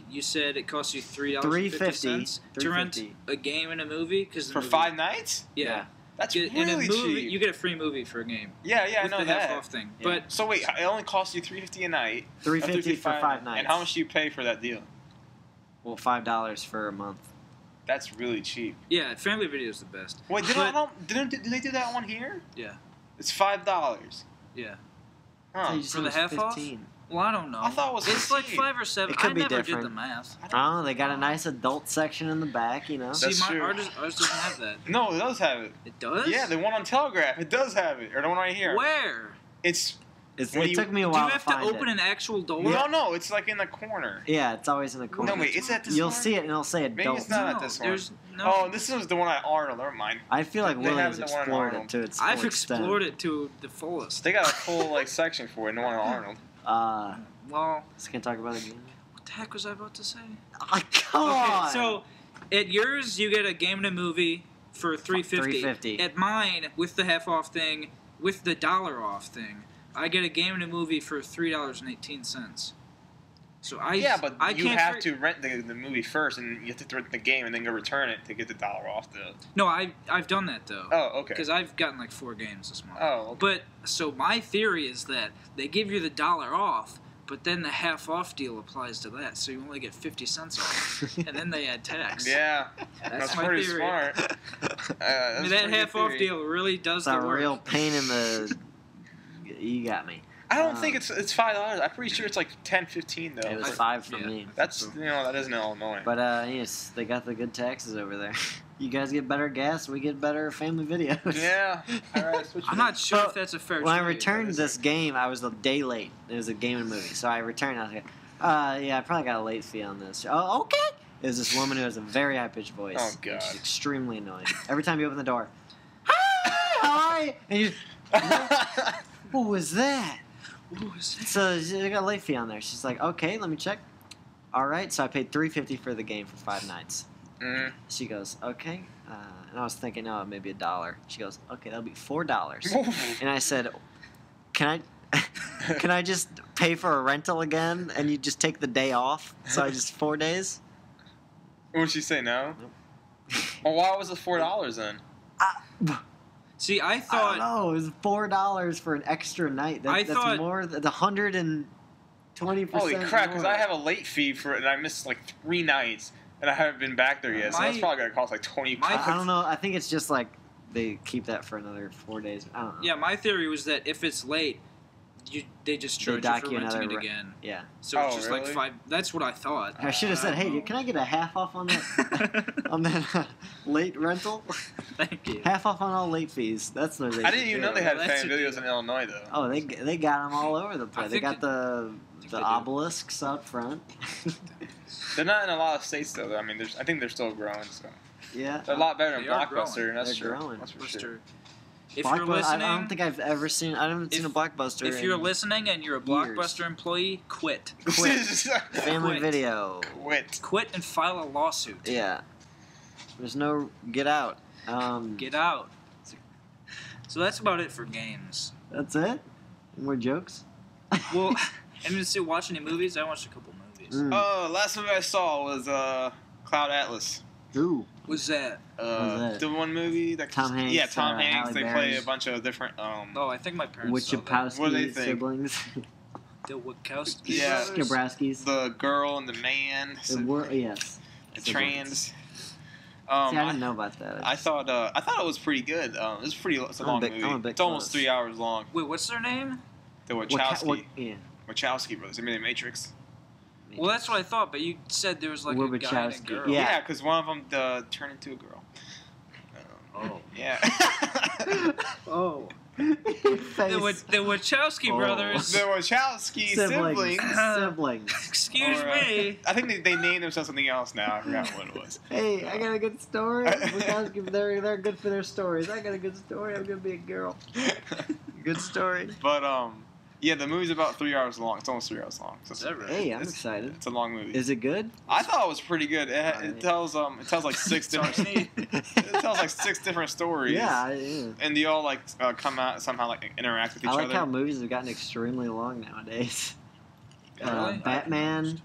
you said it costs you $3.50 to rent a game and a movie for 5 nights. Yeah. That's in a really movie, cheap. You get a free movie for a game. Yeah, I know the that. half off thing. Yeah. But so wait, it only costs you $3.50 a night. $3.50 for 5 nights. And how much do you pay for that deal? Well, $5 for a month. That's really cheap. yeah, Family Video is the best. Wait, did they do that one here? Yeah. It's $5. Yeah. Huh. So For the half off? Well, I don't know. I thought it was It's like 15. 5 or 7. It could I be never different. did the math. Oh, they got a nice adult section in the back, you know. That's See, true. ours doesn't have that. No, it does have it. It does? Yeah, the one on Telegraph. It does have it. Or the one right here. Where? It's... It When took me a Do while you have to to find open it. an actual door? No, it's like in the corner. Yeah, it's always in the corner. No, wait, is that this You'll one? see it, and it'll say Maybe adult. it's not at this one. There's no. Oh, this was the one at Arnold. Never mind. I feel like They have Willie's the one in explored it Arnold. to its I've full extent. explored it to the fullest. They got a full section for it. No one at Arnold. Well, Just gonna talk about it again. what the heck was I about to say? Oh, come on! So, at yours, you get a game and a movie for $3.50. $3.50. At mine, with the half off thing, with the $1 off thing, I get a game and a movie for $3.18. So Yeah, but I you can't have to rent the movie first, and you have to rent the game, and then go return it to get the $1 off. No, I've done that though. Oh, okay. Because I've gotten like 4 games this month. Oh, okay. But so my theory is that they give you the $1 off, but then the half off deal applies to that, so you only get 50 cents off, and then they add tax. Yeah, That's my pretty theory. smart. I mean, that half off deal really does It's the a work. real pain in the. You got me. I don't think it's $5. I'm pretty sure it's like $10-15 though. It was 5 for yeah. me. That's that isn't Illinois. But yes, they got the good taxes over there. You guys get better gas, we get better family videos. Yeah. All right. Switch I'm it not sure Well, if that's a fair When I trade, returned but- this game, I was a day late. It was a game and movie, so I returned. I was like, yeah, I probably got a late fee on this. Oh, okay. It was this woman who has a very high pitched voice. Oh, God. She's extremely annoying. Every time you open the door, hi, how are you? And you, what was that? What was that? So they got a late fee on there. She's like, okay, let me check. All right, so I paid $3.50 for the game for 5 nights. She goes, okay. And I was thinking, oh, maybe $1. She goes, okay, that'll be $4. And I said, can I just pay for a rental again and you just take the day off? So I just 4 days? What would she say? No. Nope. Well, why was it $4 then? See, I I thought don't know. It was $4 for an extra night. I That's thought- more than 120%. Holy crap! Because more. I have a late fee for it, and I missed like 3 nights, and I haven't been back there yet. So that's My- probably gonna cost like $20. I don't know. I think it's just like they keep that for another 4 days. I don't know. Yeah, my theory was that if it's late, they just charge dock you you for renting another it again. Yeah. So it's Oh, just like really? 5. That's what I thought. I should have said, hey, can I get a half off on that late rental? Thank you. Half off on all late fees. That's what they I should didn't even do. know they had That's fan a videos deal. in Illinois though. Oh, they got them all over the place. They think got the they do. obelisks out front. They're not in a lot of states though. I mean, I think they're still growing. So Yeah. they're a lot better than They are Blockbuster. growing. That's They're true. growing. That's for sure. Blockbuster. If you're listening, I don't think I've ever seen. I haven't seen a Blockbuster. if you're in listening and you're a years. Blockbuster employee, quit. Family Quit. Video. Quit. Quit and file a lawsuit. Yeah. There's no get out. Get out. So that's about it for games. That's it. More jokes. Well, I mean, to watch any movies? I watched a couple movies. Mm. Last movie I saw was Cloud Atlas. Ooh. What's that? was that? The one movie that Tom Hanks, Yeah, Tom Hanks. Halle They play Berry. a bunch of different. Oh, I think my parents saw that. What do they Wachowski think? siblings. The Wachowski Yeah. brothers? Skabraskis. The girl and the man. Yes. The siblings. trans. See, I didn't know about that. I thought it was pretty good. It's a I'm a long big- movie. I'm a big It's almost fan. 3 hours long. Wait, what's their name? The What Wachowski. yeah. Wachowski brothers. I mean, the Matrix. Well, that's what I thought, but you said there was like We're a guy and a Wachowski. girl. Yeah. Yeah, because one of them turned into a girl. Oh. Yeah. Oh. The Wachowski Oh. brothers. The Wachowski siblings. Siblings. Excuse Or, me. I think they named themselves something else now. I forgot what it was. Hey, I got a good story. Wachowski, they're good for their stories. I got a good story. I'm gonna be a girl. Good story. But yeah, the movie's about 3 hours long. It's almost 3 hours long. So Is that right? Hey, I'm it's- excited. It's a long movie. Is it good? I thought it was pretty good. It Alright. tells like 6 different it tells like 6 different stories. Yeah. And they all like come out somehow like interact with each I like other. how movies have gotten extremely long nowadays. Really? Batman.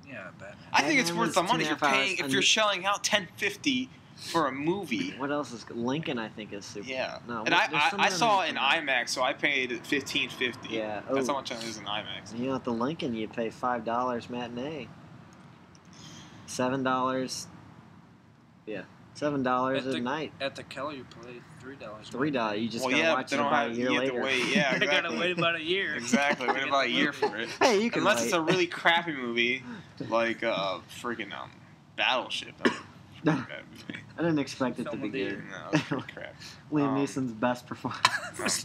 Yeah, Batman. I think it's Batman worth was the money 2.5 you're paying hours, if you're shelling out $10.50 for a movie. What else is Lincoln? I think is super. Yeah. No, And I saw it in IMAX, so I paid $15.50. Yeah. That's how much it is in IMAX. You know, at the Lincoln, you pay $5 matinee. $7. Yeah, $7 a night. At the Kelly, you pay $3. $3. You just gotta watch it about a year later. Yeah, exactly. I gotta wait about a year. Exactly, wait about a year for it. Hey, you can Unless wait. it's a really crappy movie, like freaking Battleship. I didn't expect it to be good. No, it's pretty crap. Liam Neeson's best performance.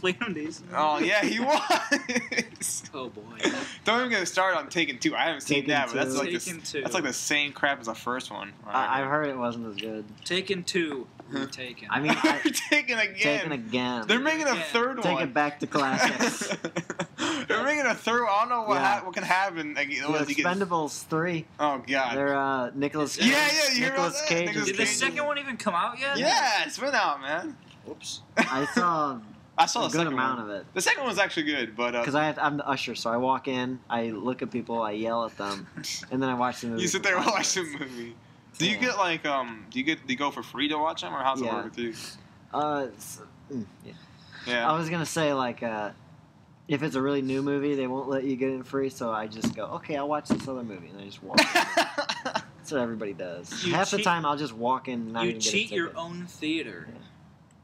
Liam Neeson. Oh yeah, he was. Oh boy. Don't even get me started on Taken 2. I haven't seen Taken that, but that's 2. like Taken 2. that's like the same crap as the first one. I've heard it wasn't as good. Taken 2. Taken. I mean, Taken again. Taken again. They're making a third one. Take it back to classics. They're making a third one. I don't know what can happen. Like, Expendables 3. Oh god. They're Nicolas Cage. Yeah, you hear about Nicolas that? Cage. Nicolas Did the second one even come out yet? Yeah, it's been out, man. Whoops. I saw I saw a the good second amount one. of it. The second one was actually good, but Because I'm the usher, so I walk in, I look at people, I yell at them, and then I watch the movie. you sit there and watch the movie. Do you get like do you go for free to watch them, or how's it work with you? Yeah. Yeah. I was gonna say like if it's a really new movie, they won't let you get in free, so I just go, okay, I'll watch this other movie, and I just walk in. That's what everybody does. Half the time, I'll just walk in and not even get a ticket. You cheat your own theater. Yeah.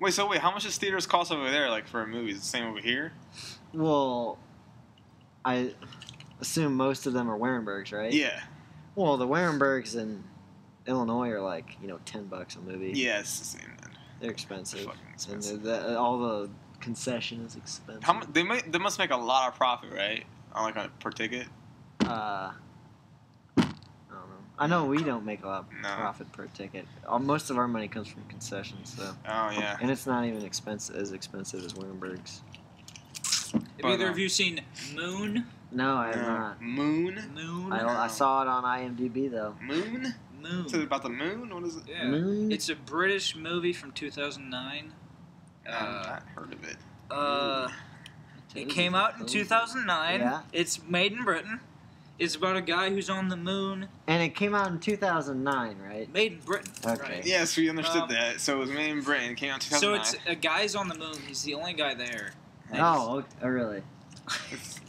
Wait, how much does theaters cost over there, like for a movie? Is it the same over here? Well, I assume most of them are Warenbergs, right? Yeah. Well, the Warenbergs in Illinois are like, $10 a movie. Yeah, it's the same then. They're expensive. Fucking expensive. And all the concession is expensive. They must make a lot of profit, right? On per ticket. I don't know. I know we don't make a lot of profit per ticket. Most of our money comes from concessions, so. Oh yeah. And it's not even as expensive as Warenberg's. Have either of you seen Moon? No, I have not. Moon. I saw it on IMDb though. Moon. Is it about the moon? What is it? Yeah. Moon? It's a British movie from 2009. I've not heard of it. It came out in 2009. Yeah. It's made in Britain. It's about a guy who's on the moon. And it came out in 2009, right? Made in Britain. Okay. Right. Yes, we understood that. So it was made in Britain. It came out in 2009. So it's a guy's on the moon. He's the only guy there. Oh, really?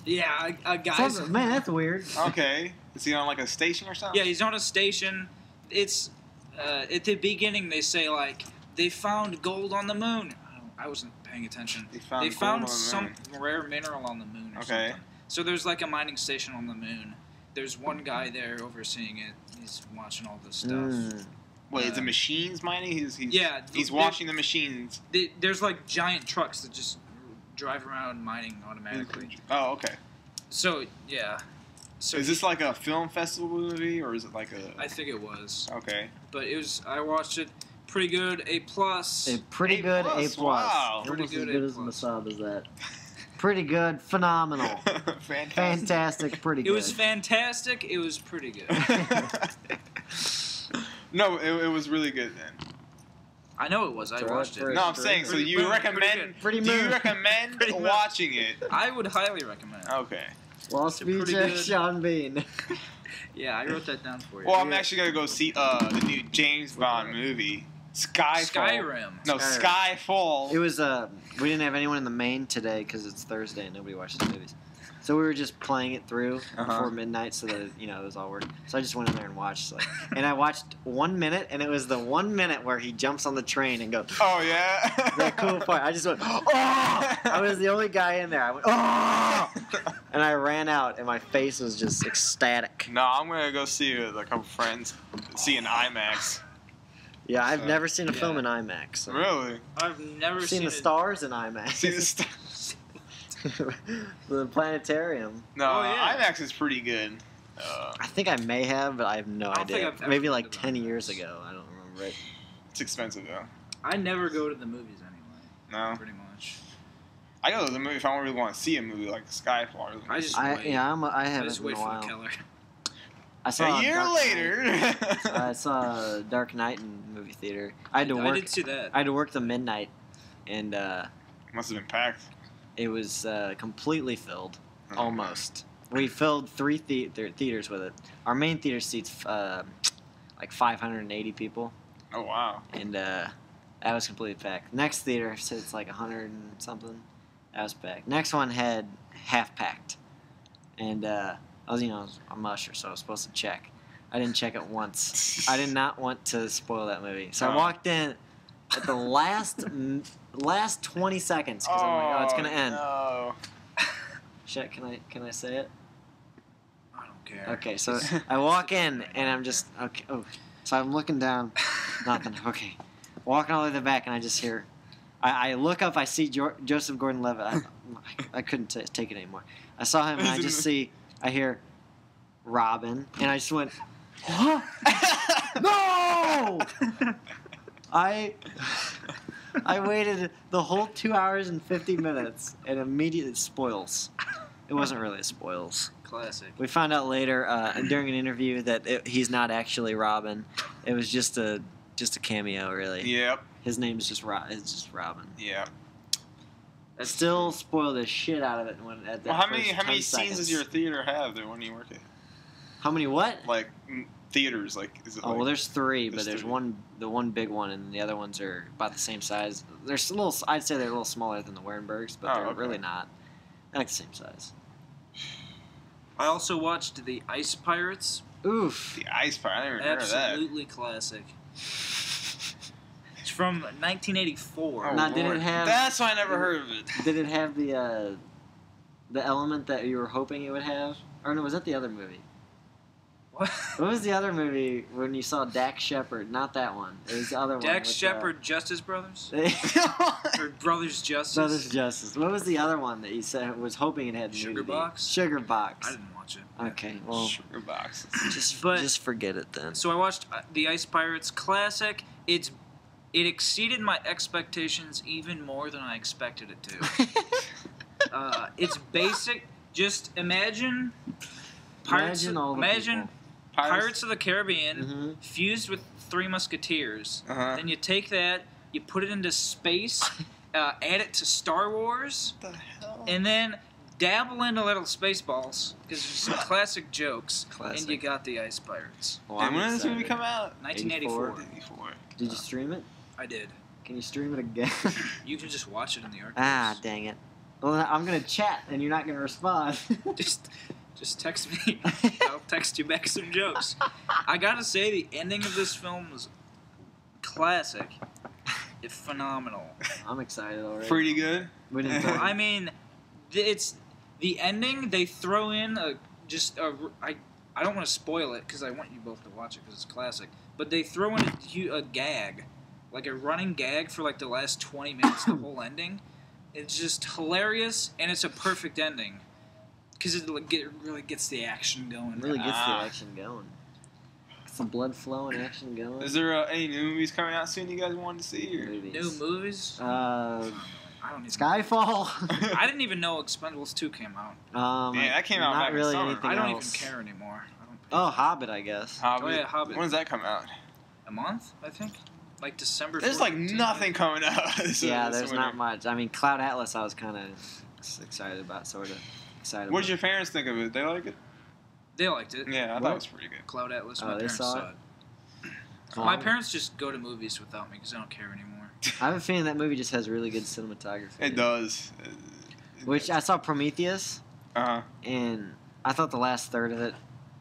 Yeah, a guy's... Man, that's weird. Okay. Is he on like a station or something? Yeah, he's on a station. It's at the beginning they say like they found gold on the moon. I wasn't paying attention. They found some rare mineral on the moon or something. So there's like a mining station on the moon. There's one guy there overseeing it. He's watching all this stuff. Wait, is the machines mining? He's watching the machines. There's like giant trucks that just drive around mining automatically. Oh, okay. So yeah. So is this like a film festival movie, or is it like a? I think it was. Okay. But it was. I watched it. Pretty good. A+. A pretty good A+. Wow. Pretty good. As good as Mesaab as that. Pretty good. Phenomenal. Fantastic. Pretty good. It was fantastic. It was pretty good. No, it was really good then. I know it was. I watched it. No, I'm saying. So you recommend? Do you recommend watching it? I would highly recommend it. Okay. Well, speech Sean Bean. Yeah, I wrote that down for you. Well, I'm actually gonna go see the new James Bond movie, Skyrim. No, Skyfall. It was we didn't have anyone in the main today because it's Thursday and nobody watches movies. So we were just playing it through before midnight so that it was all working. So I just went in there and watched and I watched 1 minute, and it was the 1 minute where he jumps on the train and goes. Oh yeah. That cool part. I just went. Oh! I was the only guy in there. I went. Oh! And I ran out, and my face was just ecstatic. No, I'm gonna go see it with a couple friends. See an IMAX. Yeah, I've never seen a film in IMAX. So. Really? I've never seen the stars in IMAX. See the stars. The planetarium. No, IMAX is pretty good. I think I may have, but I have no idea. Maybe like 10 years ago. I don't remember it. It's expensive though. I never go to the movies anyway. No. Pretty much. I go to the movie if I don't really want to see a movie like Skyfall. I just wait. I haven't just wait in a while. for the killer. I saw a year later. I saw Dark Knight in the movie theater. I had to work. I did see that. I had to work the midnight, and must have been packed. it was completely filled, almost. We filled 3 theaters with it. Our main theater seats like 580 people. Oh wow! And that was completely packed. Next theater sits like 100 and something. That was packed. Next one had half packed. And I was a musher, so I was supposed to check. I didn't check it once. I did not want to spoil that movie. So I walked in at the last 20 seconds because I'm like, oh, it's gonna end. No. Shit, can I say it? I don't care. Okay, so I walk in and I'm just okay. Oh, so I'm looking down, nothing. Okay, walking all the way to the back and I just hear. I look up. I see Joseph Gordon-Levitt. I couldn't take it anymore. I saw him and I hear Robin and I just went, what? No! I waited the whole 2 hours and 50 minutes and immediately spoils. It wasn't really a spoils. Classic. We found out later during an interview that he's not actually Robin. It was just a cameo, really. Yep. His name is just Robin. Yeah. That still spoiled the shit out of it when at that. Well, how many seconds. scenes does your theater have there when you work it? How many what? Like theaters, like is it? Oh, well, there's 3, but there's 3. the one big one, and the other ones are about the same size. They're a little. I'd say they're a little smaller than the Warenbergs, but they're really not. They're like the same size. I also watched The Ice Pirates. Oof. The Ice Pirate. I never heard of that. Absolutely classic. It's from 1984. Oh, now, did it have? That's why I never heard of it. Did it have the element that you were hoping it would have? Or no, was that the other movie? What? What was the other movie when you saw Dax Shepard? Not that one. It was the other one. Dax Shepard, Justice Brothers? Or Brothers Justice? Brothers Justice. What was the other one that you said was hoping it had Sugar nudity? Box? Sugar Box. I didn't watch it. Okay, well, Sugar Box. just forget it then. So I watched The Ice Pirates classic. It exceeded my expectations even more than I expected it to. It's basic. Just imagine Pirates of the Caribbean fused with Three Musketeers. Then you take that, you put it into space, add it to Star Wars, What the hell? and then dabble into little Spaceballs, because there's some classic jokes, and you got The Ice Pirates. Well, And when did this movie come out? 1984. Did you stream it? I did. Can you stream it again? You can just watch it in the archives. Ah, dang it. Well, I'm going to chat, and you're not going to respond. Just text me. I'll text you back some jokes. I gotta say, the ending of this film was classic. It's phenomenal. I'm excited already. Pretty good. We didn't I mean, it's the ending. They throw in I don't want to spoil it because I want you both to watch it because it's classic. But they throw in a gag, like a running gag for like the last 20 minutes. The whole ending. It's just hilarious, and it's a perfect ending. Because it really gets the action going. Really gets the action going. Some blood flow and action going. Is there any new movies coming out soon you guys wanted to see? Or? New movies? I don't even Skyfall. I didn't even know Expendables 2 came out. Yeah, that came out not back really in summer. anything I don't else. even care anymore. Hobbit, I guess. Hobbit. Oh, yeah, Hobbit. When does that come out? A month, I think? Like December 14th. There's like nothing coming out. Yeah, there's not much. I mean, Cloud Atlas I was kind of excited about, sort of. What did your parents think of it? They like it? They liked it. Yeah, I thought it was pretty good. Cloud Atlas, my parents saw it. Oh. My parents just go to movies without me because I don't care anymore. I have a feeling that movie just has really good cinematography. It does. Which I saw Prometheus, Uh-huh. and I thought the last third of it,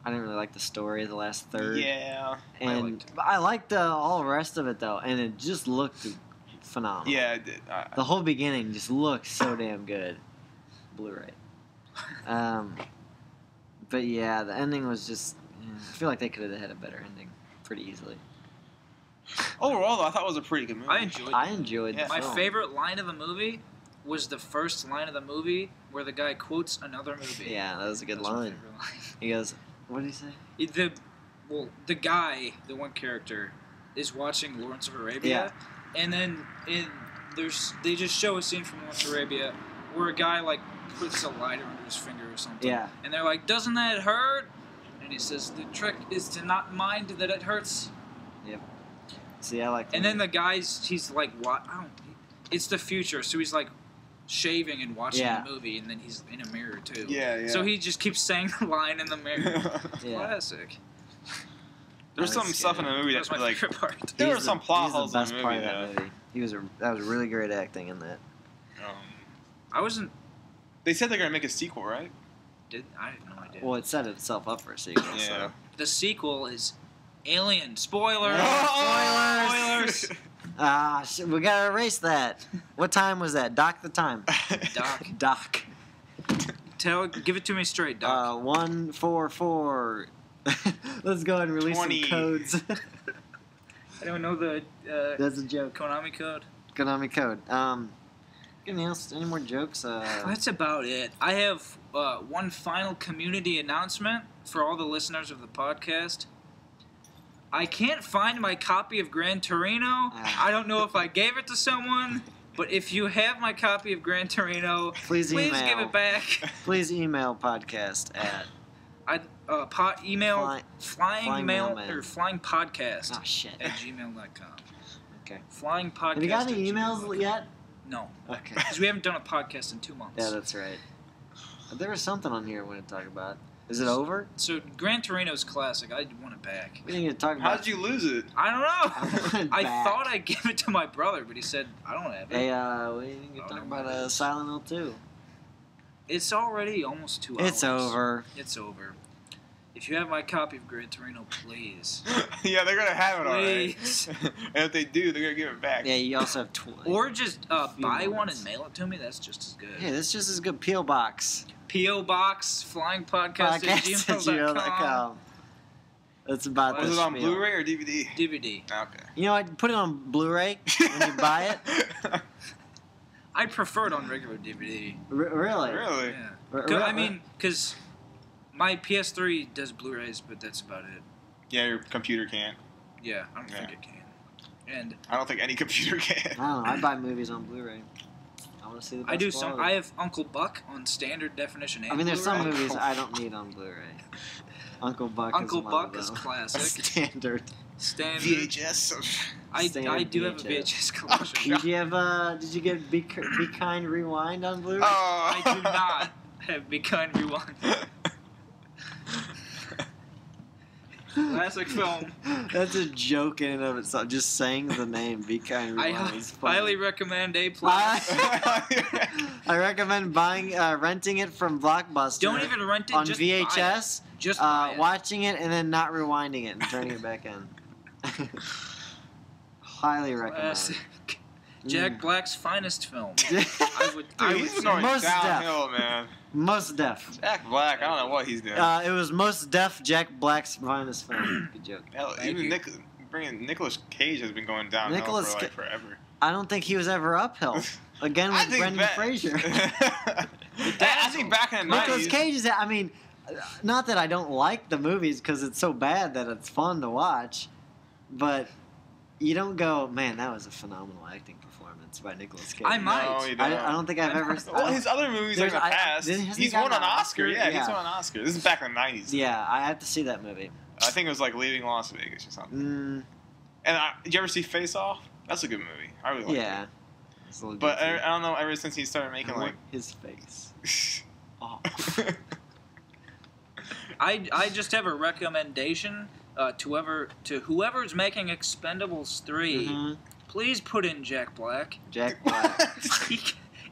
I didn't really like the story of the last third. Yeah. And I liked all the rest of it, though, and it just looked phenomenal. Yeah, it did. The whole beginning just looked so damn good. Blu-ray. But yeah, the ending was just... I feel like they could have had a better ending pretty easily. Overall, though, I thought it was a pretty good movie. I enjoyed it. I enjoyed the My film. favorite line of the movie was the first line of the movie where the guy quotes another movie. Yeah, that was a good That was my line. favorite line. He goes, what did he say? The guy, the one character, is watching Lawrence of Arabia, and then they just show a scene from Lawrence of Arabia where a guy like puts a lighter under his finger or something. Yeah. And they're like, "Doesn't that hurt?" And he says, "The trick is to not mind that it hurts." Yep. See, I like. And then the guy's, he's like, "What? It's the future." So he's like, shaving and watching the movie, and then he's in a mirror too. Yeah. So he just keeps saying the line in the mirror. Classic. There's some stuff in the movie that's my like. favorite part. There were some plot holes in the movie. Part of that movie. That was really great acting in that. I wasn't. They said they're gonna make a sequel, right? I had no idea. Well, it set itself up for a sequel. Yeah. So. The sequel is Alien. Spoilers. Spoilers. We gotta erase that. What time was that? Doc the time. Doc. Give it to me straight, Doc. 144. Let's go ahead and release 20. Some codes. I don't know the. That's a joke. Konami code. Konami code. Anything else? Any more jokes? That's about it. I have one final community announcement for all the listeners of the podcast. I can't find my copy of Gran Torino. I don't know if I gave it to someone, but if you have my copy of Gran Torino, please give it back. Please email podcast at. Email flying podcast at gmail.com. Okay. Flying podcast. Have you got any emails yet? No. Okay. Because we haven't done a podcast in 2 months. Yeah, that's right. There was something on here I wanted to talk about. Is it over? So Gran Torino's classic. I want it back. We didn't get to talk about. How did you lose it? I don't know. I thought I gave it to my brother, but he said I don't have it. Hey, we didn't get to talk about Silent Hill 2. It's already almost 2 hours. It's over. It's over. If you have my copy of Gran Torino, please. Yeah, they're gonna have it already. Please. And if they do, they're gonna give it back. Yeah, you also have 20. Or just buy one and mail it to me. That's just as good. Yeah, that's just as good. P.O. Box. P.O. Box, flyingpodcast@gmail.com. That's about this. Was it on spiel. Blu-ray or DVD? DVD. Okay. You know what? Put it on Blu-ray when you buy it. I prefer it on regular DVD. Really? Really? Yeah. I mean, because my PS3 does Blu-rays, but that's about it. Yeah, your computer can't. Yeah, I don't think it can. And I don't think any computer can. I don't know. I buy movies on Blu-ray. I want to see the best quality. I have Uncle Buck on standard definition and there's Blu-ray. some movies I don't need on Bluray. Uncle Buck is classic. Standard. VHS. I do have a VHS collection. Did you get Be Kind Rewind on Blu-ray? I do not have Be Kind Rewind. Classic film. That's a joke in and of itself. Just saying the name Be Kind Rewind is funny. Highly recommend A+. I recommend renting it from Blockbuster. Don't even rent it on just VHS. Buy it. Just buy it. Watching it and then not rewinding it and turning it back in. Highly recommend. Classic. Jack Black's finest film. He's going downhill, man. Most Def. Jack Black, I don't know what he's doing. It was Most Def, Jack Black's finest film. Good joke. Hell, even Nicolas Cage has been going downhill for like forever. I don't think he was ever uphill. Again with Brendan Fraser. I think back in the 90s. Nicolas Cage is. I mean, not that I don't like the movies because it's so bad that it's fun to watch, but you don't go, man, that was a phenomenal acting performance by Nicolas Cage. I might. No, you don't. I don't think I've ever. Well, his other movies in the past, he's won an Oscar. Yeah, he's won an Oscar. This is back in the 90s. Yeah, I have to see that movie. I think it was like Leaving Las Vegas or something. And did you ever see Face Off? That's a good movie. I really like it. Yeah. But I don't know, ever since he started making like... his face. Oh. I just have a recommendation to whoever's making Expendables 3. Mm-hmm. Please put in Jack Black. Jack Black.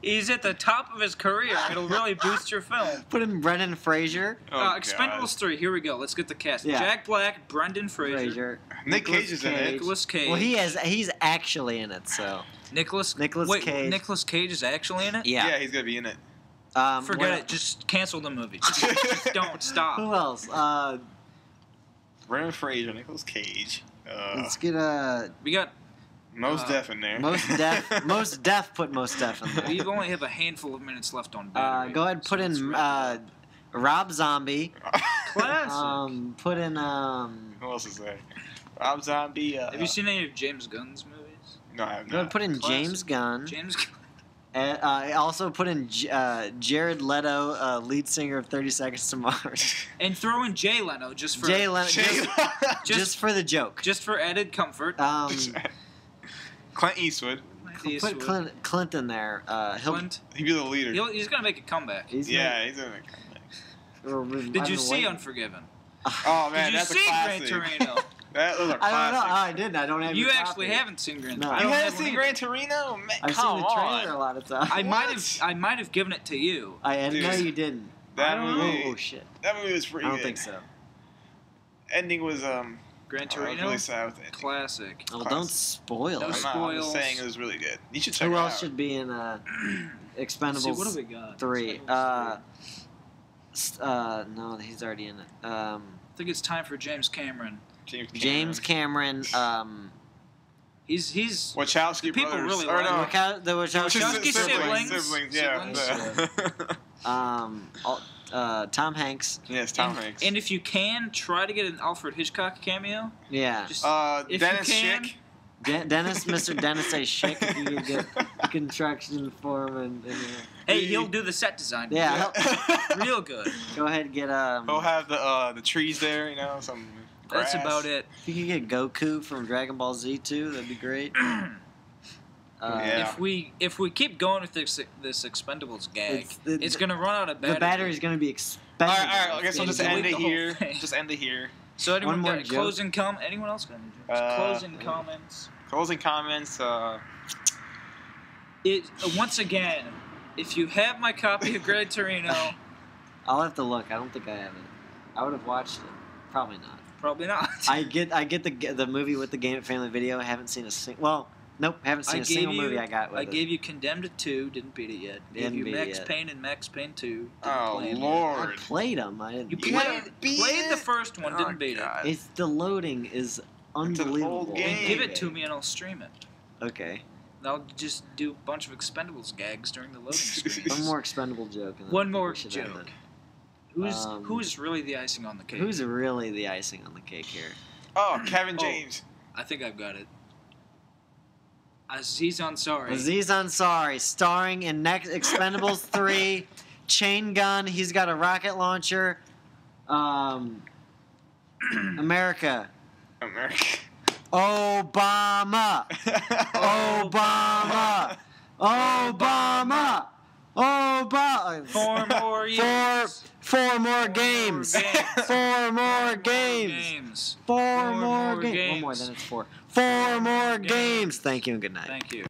He's at the top of his career. It'll really boost your film. Put in Brendan Fraser. Expendables 3. Here we go. Let's get the cast. Yeah. Jack Black, Brendan Fraser. Nick Cage is in it. Nicolas Cage. Well, he's actually in it, so. Nicolas Cage. Nicolas Cage is actually in it? Yeah, he's gonna be in it. Forget it. Just cancel the movie. Just don't stop. Who else? Brendan Fraser, Nicolas Cage. Let's get we got. Most Def in there. Most Def. Put Most Def in there. We only have a handful of minutes left on battery. Go ahead and put in Rob Zombie. Classic. Put in Who else is there? Rob Zombie. Have you seen any of James Gunn's movies? No, I have not. Go ahead and put in Classic. James Gunn. James Gunn. Also put in Jared Leto, lead singer of 30 Seconds to Mars. And throw in Jay Leno just for just for the joke. Just for added comfort. Clint Eastwood. Eastwood. Put Clint in there. Clint? He'll be the leader. He's gonna make a comeback. He's gonna make a comeback. Did you see Unforgiven? Oh man, that's a classic. Did you see Gran Torino? Those are classics. I don't know. I didn't. I don't have. You actually haven't seen Gran Torino. You haven't seen Gran Torino? Man, I've seen the trailer a lot of times. I might have given it to you. I know you didn't. That movie. Oh shit. That movie was pretty good. I don't think so. Ending was Gran Torino. I was really sad with the ending. Classic. Well, don't spoil it. I'm just saying it was really good. You should check Who it out. else should be in Expendables? See, what have we got? 3? No, he's already in it. I think it's time for James Cameron. James Cameron. He's Wachowski people brothers. really like him. The Wachowski siblings. Yeah. Tom Hanks. Yes, Tom Hanks. And if you can, try to get an Alfred Hitchcock cameo. Yeah. Just, if Dennis you can, Schick. Mr. Dennis A. Schick, if you could get the construction form and hey, he'll do the set design. Yeah. Real good. Go ahead and get He'll have the trees there, some grass. That's about it. If you could get Goku from Dragon Ball Z too, that'd be great. Yeah. If we keep going with this Expendables gag, it's gonna run out of battery. The battery's gonna be expendable. All right. I guess we'll just end it here. Just end it here. So anyone more got joke? closing comment? Anyone else got any jokes? Closing comments. Closing comments. Once again, if you have my copy of Gran Torino, I'll have to look. I don't think I have it. I would have watched it. Probably not. Probably not. I get the movie with the Game Family video. I haven't seen a single. Well, nope. Haven't seen a single movie I got with it. I gave you Condemned 2. Didn't beat it yet. Gave you Max Payne and Max Payne 2. Oh Lord! I played them. I didn't. You played the first one. Didn't beat it. It's the loading is unbelievable. game. Give it to me and I'll stream it. Okay. I'll just do a bunch of Expendables gags during the loading screen. One more expendable joke. And then One more we should end joke. it. Who's really the icing on the cake? Who's really the icing on the cake here? Oh, Kevin James. I think I've got it. Aziz Ansari. Aziz Ansari, starring in next Expendables 3, chain gun. He's got a rocket launcher. America. Obama. Obama. Obama. Obama. 4 more years. Four more games. 4 more games. 4 more games. One more, then it's 4. 4 more games. Thank you and good night. Thank you.